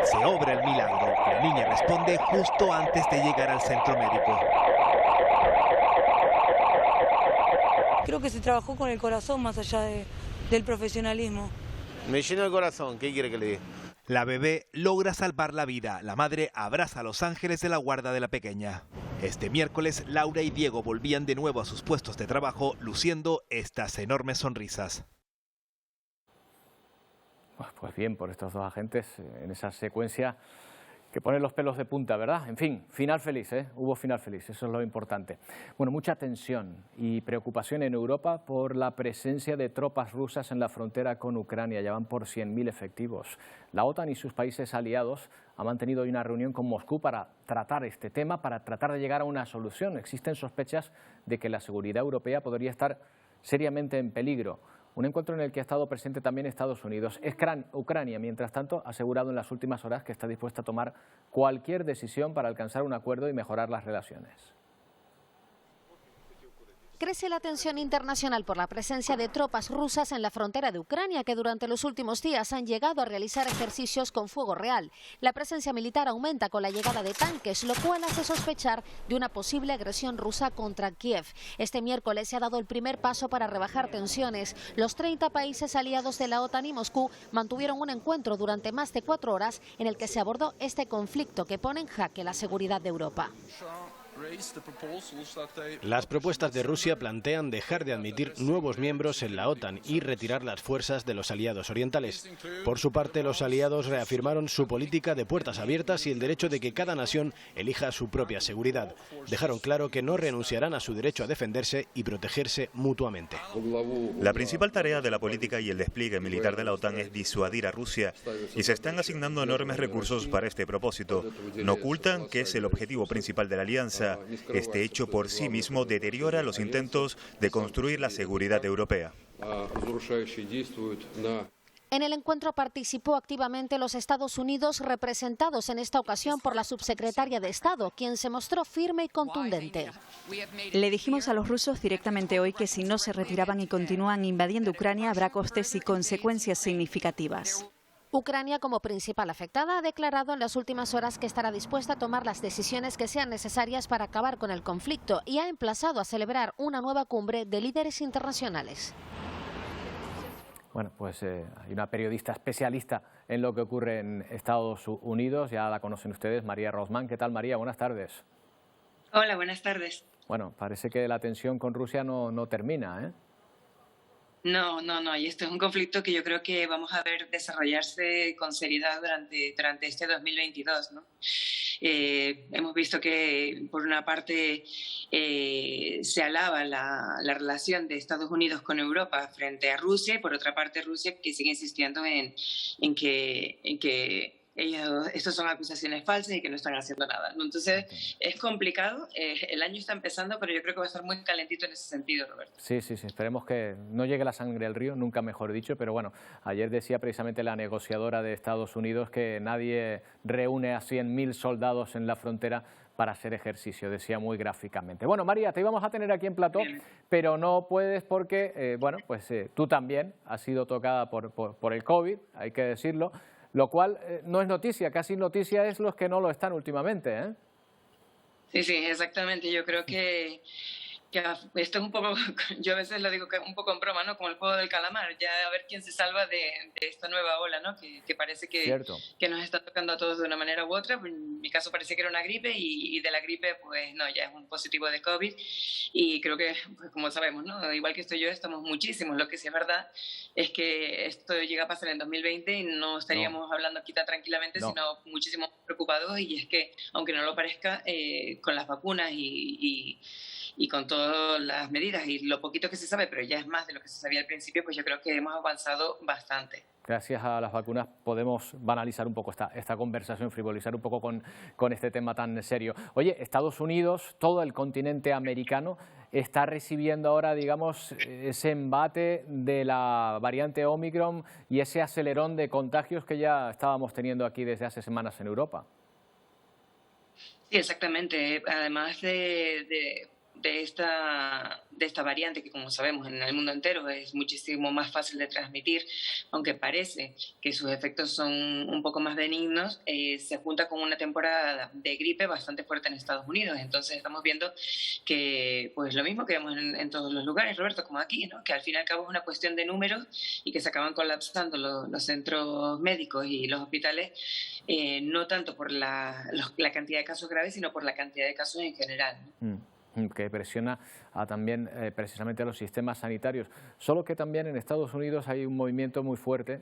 se obra el milagro. La niña responde justo antes de llegar al centro médico. Creo que se trabajó con el corazón más allá del profesionalismo. Me llenó el corazón, ¿qué quiere que le diga? La bebé logra salvar la vida. La madre abraza a los ángeles de la guarda de la pequeña. Este miércoles, Laura y Diego volvían de nuevo a sus puestos de trabajo, luciendo estas enormes sonrisas. Pues bien, por estos dos agentes en esa secuencia que pone los pelos de punta, ¿verdad? En fin, final feliz, ¿eh? Hubo final feliz, eso es lo importante. Bueno, mucha tensión y preocupación en Europa por la presencia de tropas rusas en la frontera con Ucrania. Ya van por 100.000 efectivos. La OTAN y sus países aliados han mantenido hoy una reunión con Moscú para tratar este tema, para tratar de llegar a una solución. Existen sospechas de que la seguridad europea podría estar seriamente en peligro. Un encuentro en el que ha estado presente también Estados Unidos. Ucrania, mientras tanto, ha asegurado en las últimas horas que está dispuesta a tomar cualquier decisión para alcanzar un acuerdo y mejorar las relaciones. Crece la tensión internacional por la presencia de tropas rusas en la frontera de Ucrania, que durante los últimos días han llegado a realizar ejercicios con fuego real. La presencia militar aumenta con la llegada de tanques, lo cual hace sospechar de una posible agresión rusa contra Kiev. Este miércoles se ha dado el primer paso para rebajar tensiones. Los 30 países aliados de la OTAN y Moscú mantuvieron un encuentro durante más de 4 horas en el que se abordó este conflicto que pone en jaque la seguridad de Europa. Las propuestas de Rusia plantean dejar de admitir nuevos miembros en la OTAN y retirar las fuerzas de los aliados orientales. Por su parte, los aliados reafirmaron su política de puertas abiertas y el derecho de que cada nación elija su propia seguridad. Dejaron claro que no renunciarán a su derecho a defenderse y protegerse mutuamente. La principal tarea de la política y el despliegue militar de la OTAN es disuadir a Rusia y se están asignando enormes recursos para este propósito. No ocultan que es el objetivo principal de la alianza. Este hecho por sí mismo deteriora los intentos de construir la seguridad europea. En el encuentro participó activamente los Estados Unidos, representados en esta ocasión por la subsecretaria de Estado, quien se mostró firme y contundente. Le dijimos a los rusos directamente hoy que si no se retiraban y continúan invadiendo Ucrania, habrá costes y consecuencias significativas. Ucrania, como principal afectada, ha declarado en las últimas horas que estará dispuesta a tomar las decisiones que sean necesarias para acabar con el conflicto y ha emplazado a celebrar una nueva cumbre de líderes internacionales. Bueno, pues hay una periodista especialista en lo que ocurre en Estados Unidos, ya la conocen ustedes, María Rosman. ¿Qué tal, María? Buenas tardes. Hola, buenas tardes. Bueno, parece que la tensión con Rusia no termina, ¿eh? No, y esto es un conflicto que yo creo que vamos a ver desarrollarse con seriedad durante este 2022, ¿no? Hemos visto que, por una parte, se alaba la relación de Estados Unidos con Europa frente a Rusia, y por otra parte Rusia que sigue insistiendo en que estos son acusaciones falsas y que no están haciendo nada, ¿no? Entonces es complicado, el año está empezando, pero yo creo que va a estar muy calentito en ese sentido, Roberto. Sí, esperemos que no llegue la sangre al río, nunca mejor dicho, pero bueno, ayer decía precisamente la negociadora de Estados Unidos que nadie reúne a 100.000 soldados en la frontera para hacer ejercicio, decía muy gráficamente. Bueno, María, te íbamos a tener aquí en plató, pero no puedes porque, tú también has sido tocada por el COVID, hay que decirlo, lo cual no es noticia, casi noticia es los que no lo están últimamente, ¿eh? Sí, exactamente. Yo creo que esto es un poco, yo a veces lo digo que un poco en broma, ¿no? Como el juego del calamar, ya a ver quién se salva de esta nueva ola, ¿no? Que parece que nos está tocando a todos de una manera u otra. en mi caso parecía que era una gripe y de la gripe pues no, ya es un positivo de COVID y creo que, pues, como sabemos, ¿no? Igual que estoy yo, estamos muchísimos. Lo que sí es verdad es que esto llega a pasar en 2020 y no estaríamos hablando aquí tan tranquilamente, sino muchísimo preocupados, y es que, aunque no lo parezca, con las vacunas y con todas las medidas y lo poquito que se sabe, pero ya es más de lo que se sabía al principio, pues yo creo que hemos avanzado bastante. Gracias a las vacunas podemos banalizar un poco esta conversación, frivolizar un poco con este tema tan serio. Oye, Estados Unidos, todo el continente americano, está recibiendo ahora, digamos, ese embate de la variante Omicron y ese acelerón de contagios que ya estábamos teniendo aquí desde hace semanas en Europa. Sí, exactamente. Además de esta variante que, como sabemos, en el mundo entero es muchísimo más fácil de transmitir, aunque parece que sus efectos son un poco más benignos, se junta con una temporada de gripe bastante fuerte en Estados Unidos. Entonces estamos viendo que, pues lo mismo que vemos en todos los lugares, Roberto, como aquí, ¿no? Que al fin y al cabo es una cuestión de números y que se acaban colapsando los centros médicos y los hospitales, no tanto por la cantidad de casos graves, sino por la cantidad de casos en general, ¿no? Que presiona también precisamente a los sistemas sanitarios. Solo que también en Estados Unidos hay un movimiento muy fuerte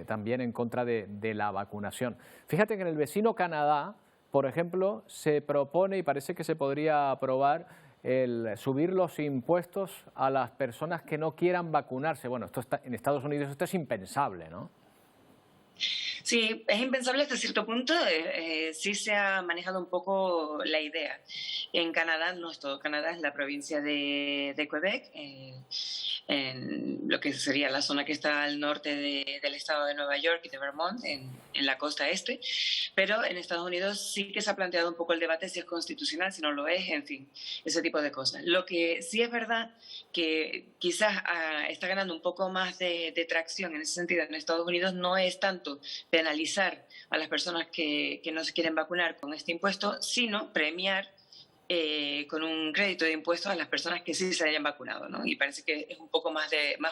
también en contra de la vacunación. Fíjate que en el vecino Canadá, por ejemplo, se propone, y parece que se podría aprobar, el subir los impuestos a las personas que no quieran vacunarse. Bueno, en Estados Unidos esto es impensable, ¿no? Sí, es impensable hasta cierto punto. Sí se ha manejado un poco la idea. En Canadá, no es todo Canadá, es la provincia de Quebec, en lo que sería la zona que está al norte del estado de Nueva York y de Vermont, en la costa este. Pero en Estados Unidos sí que se ha planteado un poco el debate si es constitucional, si no lo es, en fin, ese tipo de cosas. Lo que sí es verdad que quizás está ganando un poco más de tracción en ese sentido en Estados Unidos no es tanto penalizar a las personas que no se quieren vacunar con este impuesto, sino premiar con un crédito de impuestos a las personas que sí se hayan vacunado, ¿no? Y parece que es un poco más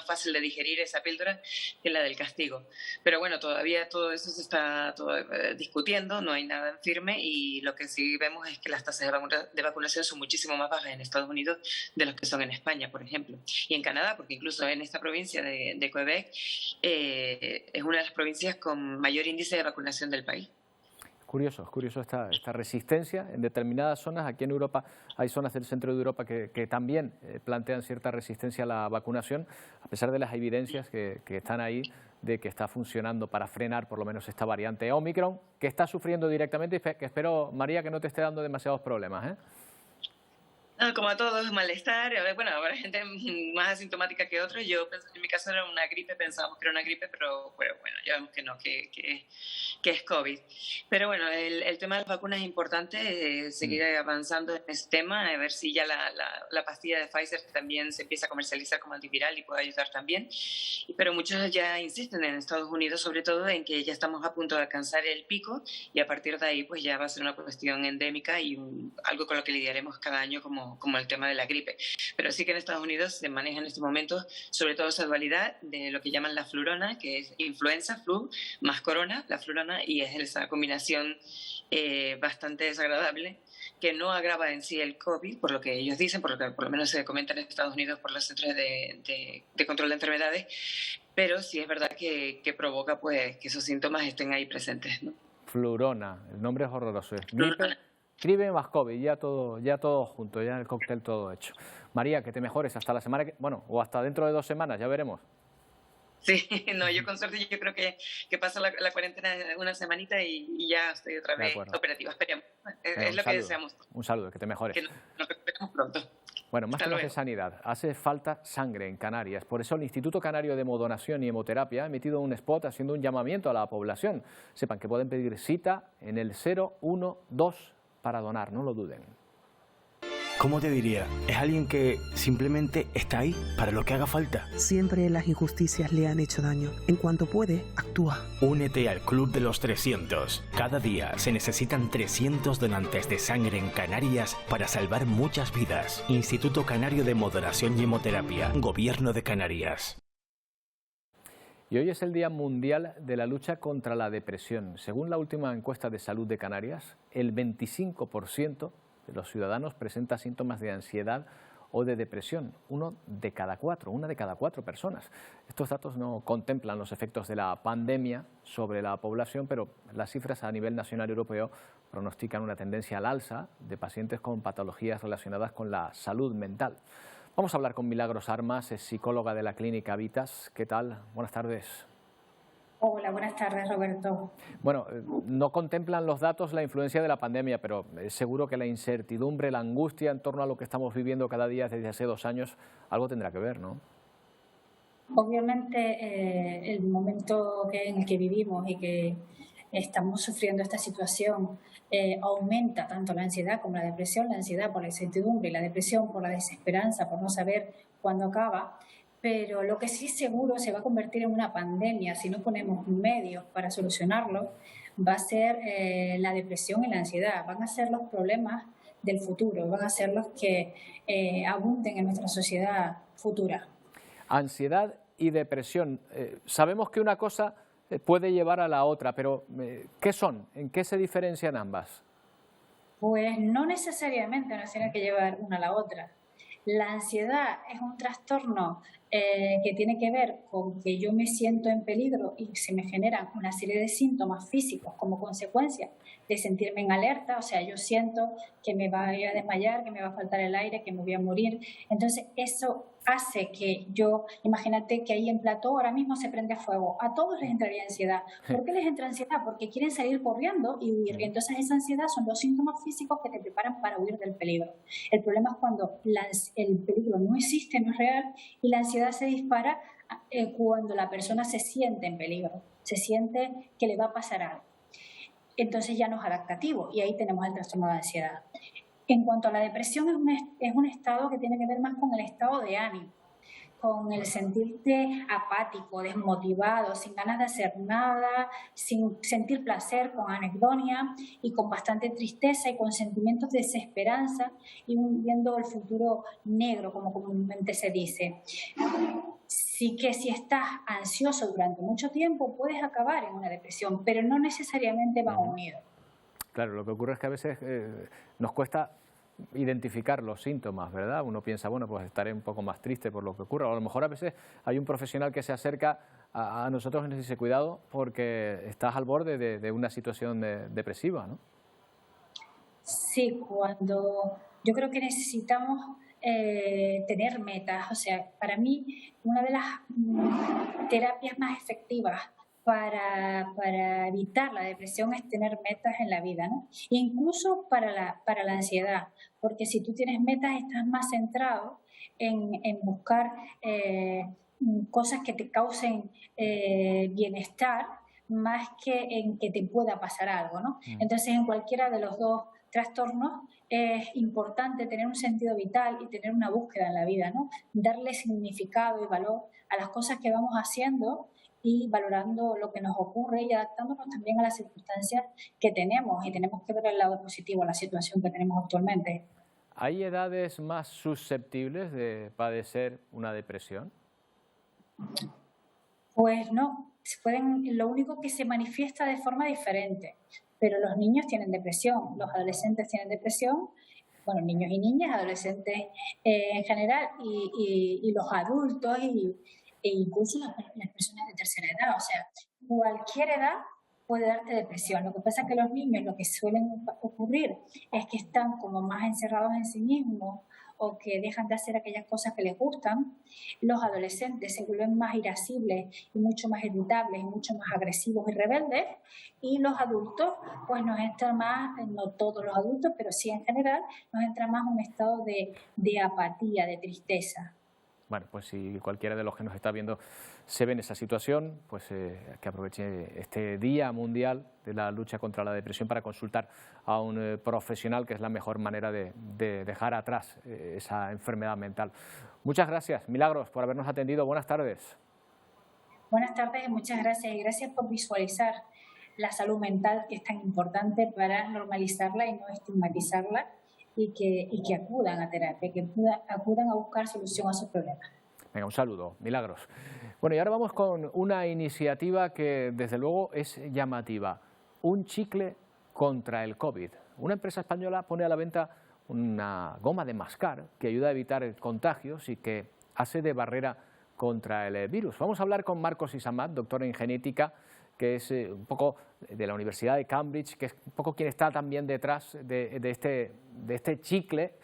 fácil de digerir esa píldora que la del castigo. Pero bueno, todavía todo eso se está discutiendo, no hay nada en firme, y lo que sí vemos es que las tasas de vacunación son muchísimo más bajas en Estados Unidos de los que son en España, por ejemplo. Y en Canadá, porque incluso en esta provincia de Quebec es una de las provincias con mayor índice de vacunación del país. Es curioso esta resistencia en determinadas zonas. Aquí en Europa hay zonas del centro de Europa que también plantean cierta resistencia a la vacunación, a pesar de las evidencias que están ahí de que está funcionando para frenar por lo menos esta variante Omicron, que está sufriendo directamente, y que espero, María, que no te esté dando demasiados problemas, ¿eh? No, como a todos, malestar. Bueno, habrá gente más asintomática que otros. Yo, en mi caso, era una gripe, pensábamos que era una gripe, pero bueno, ya vemos que no, que es COVID. Pero bueno, el tema de las vacunas es importante, seguir avanzando en este tema, a ver si ya la pastilla de Pfizer también se empieza a comercializar como antiviral y puede ayudar también. Pero muchos ya insisten en Estados Unidos, sobre todo, en que ya estamos a punto de alcanzar el pico, y a partir de ahí pues ya va a ser una cuestión endémica y algo con lo que lidiaremos cada año como el tema de la gripe. Pero sí que en Estados Unidos se maneja en estos momentos sobre todo esa dualidad de lo que llaman la flurona, que es influenza, flu, más corona, la flurona, y es esa combinación bastante desagradable, que no agrava en sí el COVID, por lo que ellos dicen, por lo que por lo menos se comenta en Estados Unidos por los centros de control de enfermedades, pero sí es verdad que provoca pues que esos síntomas estén ahí presentes, ¿no? Flurona, el nombre es horroroso. Gripe más COVID, ya todo junto, ya el cóctel todo hecho. María, que te mejores hasta la semana, o hasta dentro de 2 semanas, ya veremos. Sí, no, yo con suerte yo creo que pasa la cuarentena una semanita y ya estoy otra vez operativa. Esperemos. Es lo que deseamos. Un saludo, que te mejores. Que nos recuperemos pronto. Bueno, más temas de sanidad. Hace falta sangre en Canarias. Por eso el Instituto Canario de Hemodonación y Hemoterapia ha emitido un spot haciendo un llamamiento a la población. Sepan que pueden pedir cita en el 012 para donar, no lo duden. ¿Cómo te diría? Es alguien que simplemente está ahí para lo que haga falta. Siempre las injusticias le han hecho daño. En cuanto puede, actúa. Únete al Club de los 300. Cada día se necesitan 300 donantes de sangre en Canarias para salvar muchas vidas. Instituto Canario de Hemodonación y Hemoterapia. Gobierno de Canarias. Y hoy es el Día Mundial de la Lucha contra la Depresión. Según la última encuesta de salud de Canarias, el 25% de los ciudadanos presenta síntomas de ansiedad o de depresión, una de cada cuatro personas. Estos datos no contemplan los efectos de la pandemia sobre la población, pero las cifras a nivel nacional y europeo pronostican una tendencia al alza de pacientes con patologías relacionadas con la salud mental. Vamos a hablar con Milagros Armas, es psicóloga de la Clínica Vitas. ¿Qué tal? Buenas tardes. Hola, buenas tardes, Roberto. Bueno, no contemplan los datos la influencia de la pandemia, pero es seguro que la incertidumbre, la angustia en torno a lo que estamos viviendo cada día desde hace 2 años, algo tendrá que ver, ¿no? Obviamente, el momento en el que vivimos y que estamos sufriendo esta situación aumenta tanto la ansiedad como la depresión, la ansiedad por la incertidumbre y la depresión por la desesperanza, por no saber cuándo acaba. Pero lo que sí seguro se va a convertir en una pandemia si no ponemos medios para solucionarlo, va a ser la depresión y la ansiedad. Van a ser los problemas del futuro, van a ser los que abunden en nuestra sociedad futura. Ansiedad y depresión. Sabemos que una cosa puede llevar a la otra, pero ¿qué son? ¿En qué se diferencian ambas? Pues no necesariamente nos tiene que llevar una a la otra. La ansiedad es un trastorno que tiene que ver con que yo me siento en peligro y se me generan una serie de síntomas físicos como consecuencia de sentirme en alerta, o sea, yo siento que me voy a desmayar, que me va a faltar el aire, que me voy a morir. Entonces, eso hace que yo, imagínate que ahí en plató ahora mismo se prende fuego, a todos les entraría ansiedad. ¿Por qué les entra ansiedad? Porque quieren salir corriendo y huir. Entonces, esa ansiedad son los síntomas físicos que te preparan para huir del peligro. El problema es cuando el peligro no existe, no es real, y la ansiedad se dispara cuando la persona se siente en peligro, se siente que le va a pasar algo. Entonces ya no es adaptativo y ahí tenemos el trastorno de ansiedad. En cuanto a la depresión, es un estado que tiene que ver más con el estado de ánimo, con el sentirte apático, desmotivado, sin ganas de hacer nada, sin sentir placer, con anedonia y con bastante tristeza y con sentimientos de desesperanza y viendo el futuro negro, como comúnmente se dice. Sí que si estás ansioso durante mucho tiempo puedes acabar en una depresión, pero no necesariamente van unidos. Claro, lo que ocurre es que a veces nos cuesta identificar los síntomas, ¿verdad? Uno piensa, bueno, pues estaré un poco más triste por lo que ocurre. O a lo mejor a veces hay un profesional que se acerca a nosotros y nos dice, cuidado, porque estás al borde de una situación depresiva, ¿no? Sí, cuando yo creo que necesitamos tener metas. O sea, para mí, una de las terapias más efectivas para evitar la depresión es tener metas en la vida, ¿no? Incluso para la ansiedad, porque si tú tienes metas estás más centrado en buscar cosas que te causen bienestar más que en que te pueda pasar algo, ¿no? Entonces, en cualquiera de los dos trastornos es importante tener un sentido vital y tener una búsqueda en la vida, ¿no? Darle significado y valor a las cosas que vamos haciendo y valorando lo que nos ocurre y adaptándonos también a las circunstancias que tenemos, y tenemos que ver el lado positivo a la situación que tenemos actualmente. ¿Hay edades más susceptibles de padecer una depresión? Pues no, lo único que se manifiesta de forma diferente, pero los niños tienen depresión, los adolescentes tienen depresión, bueno, niños y niñas, adolescentes en general, y los adultos e incluso las personas de tercera edad. O sea, cualquier edad puede darte depresión. Lo que pasa es que los niños, lo que suelen ocurrir es que están como más encerrados en sí mismos o que dejan de hacer aquellas cosas que les gustan. Los adolescentes se vuelven más irascibles y mucho más irritables y mucho más agresivos y rebeldes, y los adultos pues nos entra más, no todos los adultos, pero sí en general, nos entra más un estado de apatía, de tristeza. Bueno, pues si cualquiera de los que nos está viendo se ve en esa situación, pues que aproveche este Día Mundial de la Lucha contra la Depresión para consultar a un profesional, que es la mejor manera de dejar atrás esa enfermedad mental. Muchas gracias, Milagros, por habernos atendido. Buenas tardes. Buenas tardes y muchas gracias. Y gracias por visualizar la salud mental, que es tan importante para normalizarla y no estigmatizarla, y que acudan a terapia, que acudan a buscar solución a sus problemas. Venga, un saludo, Milagros. Bueno, y ahora vamos con una iniciativa que desde luego es llamativa. Un chicle contra el COVID. Una empresa española pone a la venta una goma de mascar que ayuda a evitar contagios y que hace de barrera contra el virus. Vamos a hablar con Marcos Isamat, doctor en genética, que es un poco de la Universidad de Cambridge, que es un poco quien está también detrás de este chicle.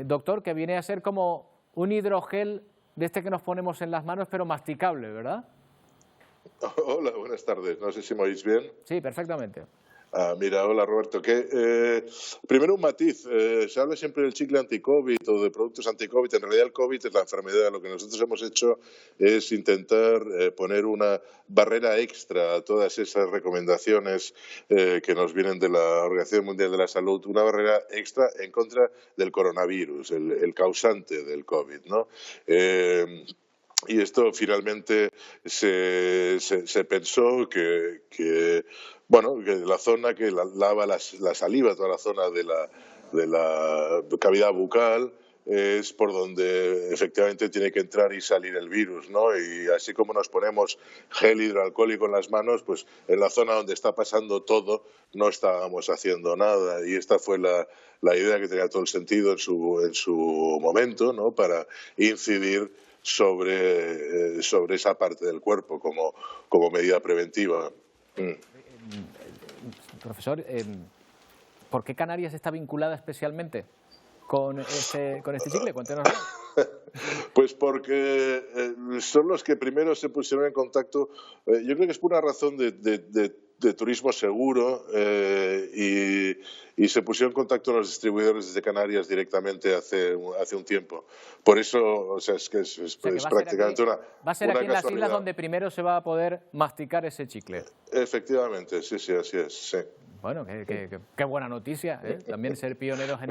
Doctor, que viene a ser como un hidrogel de este que nos ponemos en las manos, pero masticable, ¿verdad? Hola, buenas tardes. No sé si me oís bien. Sí, perfectamente. Mira, hola Roberto. Primero un matiz. Se habla siempre del chicle anti-COVID o de productos anti-COVID. En realidad el COVID es la enfermedad. Lo que nosotros hemos hecho es intentar poner una barrera extra a todas esas recomendaciones que nos vienen de la Organización Mundial de la Salud. Una barrera extra en contra del coronavirus, el causante del COVID, ¿no? Y esto finalmente se pensó que la zona que lava la saliva, toda la zona de la cavidad bucal, es por donde efectivamente tiene que entrar y salir el virus, ¿no? Y así como nos ponemos gel hidroalcohólico en las manos, pues en la zona donde está pasando todo no estábamos haciendo nada. Y esta fue la idea que tenía todo el sentido en su momento, ¿no? Para incidir sobre esa parte del cuerpo como medida preventiva. Profesor, ¿por qué Canarias está vinculada especialmente con este chicle? Cuéntenos. Pues porque son los que primero se pusieron en contacto. Yo creo que es por una razón de turismo seguro y se pusieron en contacto los distribuidores desde Canarias directamente hace un tiempo. Por eso, o sea, es prácticamente una va a ser aquí en las islas donde primero se va a poder masticar ese chicle. Efectivamente, sí, así es, sí. Bueno, qué buena noticia, ¿eh? También ser pioneros en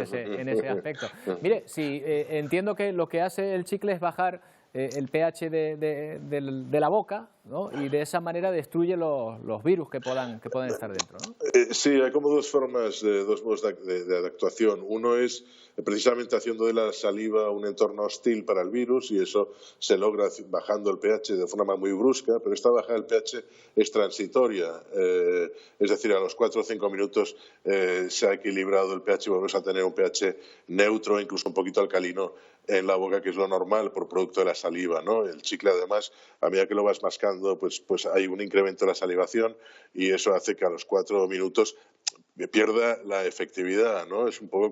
ese aspecto. Mire, si entiendo que lo que hace el chicle es bajar el pH de la boca, ¿no? Y de esa manera destruye los virus que puedan estar dentro, ¿no? Sí, hay como dos modos de actuación. Uno es precisamente haciendo de la saliva un entorno hostil para el virus, y eso se logra bajando el pH de forma muy brusca, pero esta bajada del pH es transitoria, es decir, a los 4 o 5 minutos se ha equilibrado el pH y volvemos a tener un pH neutro, incluso un poquito alcalino en la boca, que es lo normal por producto de la saliva, ¿no? El chicle, además, a medida que lo vas mascando, pues hay un incremento de la salivación, y eso hace que a los 4 minutos pierda la efectividad, ¿no? Es un poco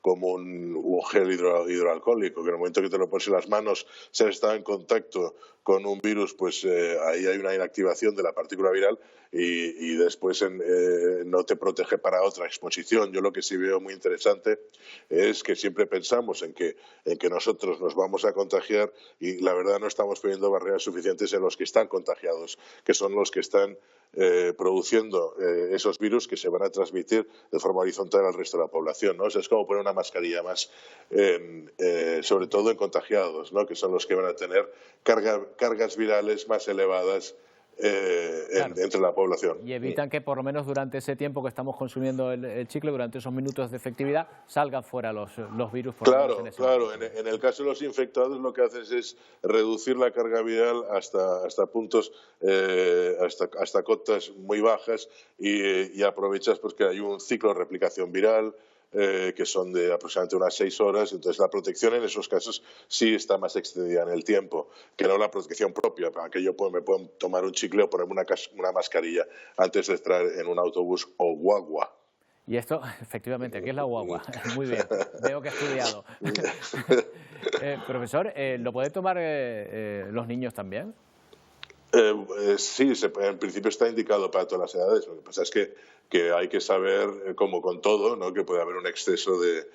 como un gel hidroalcohólico, que en el momento que te lo pones en las manos, si has estado en contacto con un virus, pues ahí hay una inactivación de la partícula viral y después no te protege para otra exposición. Yo lo que sí veo muy interesante es que siempre pensamos en que nosotros nos vamos a contagiar, y la verdad no estamos poniendo barreras suficientes en los que están contagiados, que son los que están produciendo esos virus que se van a transmitir de forma horizontal al resto de la población, ¿no? O sea, es como poner una mascarilla más, sobre todo en contagiados, ¿no? Que son los que van a tener cargas virales más elevadas entre la población. Y evitan que por lo menos durante ese tiempo que estamos consumiendo el chicle, durante esos minutos de efectividad, salgan fuera los virus. Claro. En el caso de los infectados, lo que haces es reducir la carga viral hasta puntos, hasta cotas muy bajas, y aprovechas porque hay un ciclo de replicación viral que son de aproximadamente unas 6 horas, entonces la protección en esos casos sí está más extendida en el tiempo, que no la protección propia, para que yo me pueda tomar un chicle o ponerme una mascarilla antes de entrar en un autobús o guagua. Y esto, efectivamente, aquí es la guagua. Muy bien, veo que he estudiado. Profesor, ¿lo pueden tomar los niños también? Sí, en principio está indicado para todas las edades. Lo que pasa es que hay que saber, como con todo, ¿no? Que puede haber un exceso de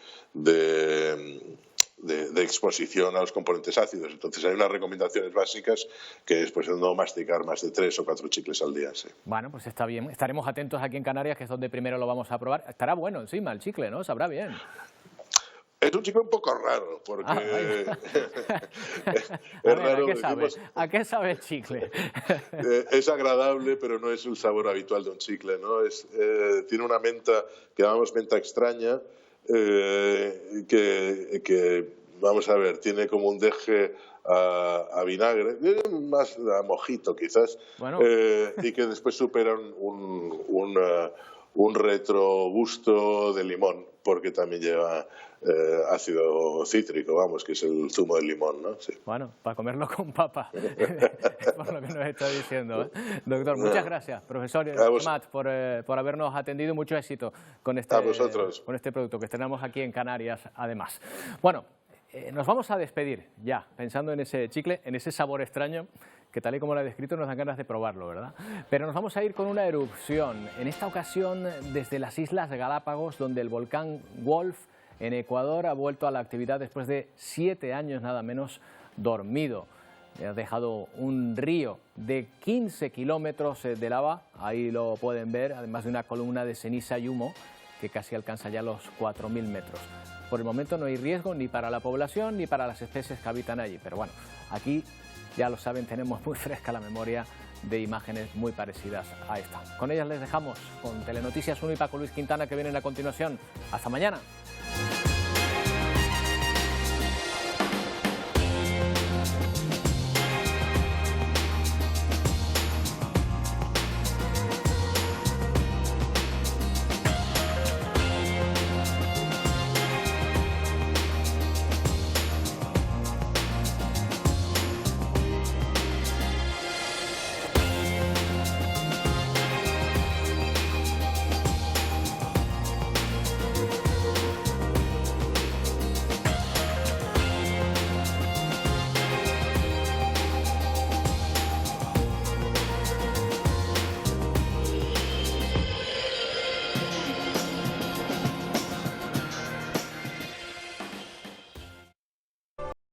exposición a los componentes ácidos. Entonces hay unas recomendaciones básicas, que es pues no masticar más de 3 o 4 chicles al día. Sí. Bueno, pues está bien. Estaremos atentos aquí en Canarias, que es donde primero lo vamos a probar. Estará bueno encima el chicle, ¿no? Sabrá bien. Es un chicle un poco raro, porque es raro. ¿A qué sabe el chicle? Es agradable, pero no es el sabor habitual de un chicle, ¿no? Tiene una menta que llamamos menta extraña, que vamos a ver, tiene como un deje a vinagre, más a mojito quizás, bueno. Y que después superan un retrogusto de limón, porque también lleva ácido cítrico, vamos, que es el zumo del limón, ¿no? Sí. Bueno, para comerlo con papa, por lo que nos está diciendo, ¿eh? Doctor, muchas gracias, profesor Amat, por habernos atendido. Mucho éxito con este producto que estrenamos aquí en Canarias, además. Bueno, nos vamos a despedir ya, pensando en ese chicle, en ese sabor extraño, que tal y como lo he descrito nos dan ganas de probarlo, ¿verdad? Pero nos vamos a ir con una erupción, en esta ocasión desde las Islas Galápagos, donde el volcán Wolf en Ecuador ha vuelto a la actividad después de 7 años nada menos dormido. Ha dejado un río de 15 kilómetros de lava, ahí lo pueden ver, además de una columna de ceniza y humo que casi alcanza ya los 4.000 metros. Por el momento no hay riesgo ni para la población ni para las especies que habitan allí, pero bueno, aquí ya lo saben, tenemos muy fresca la memoria de imágenes muy parecidas a esta. Con ellas les dejamos con Telenoticias 1 y Paco Luis Quintana, que vienen a continuación. Hasta mañana.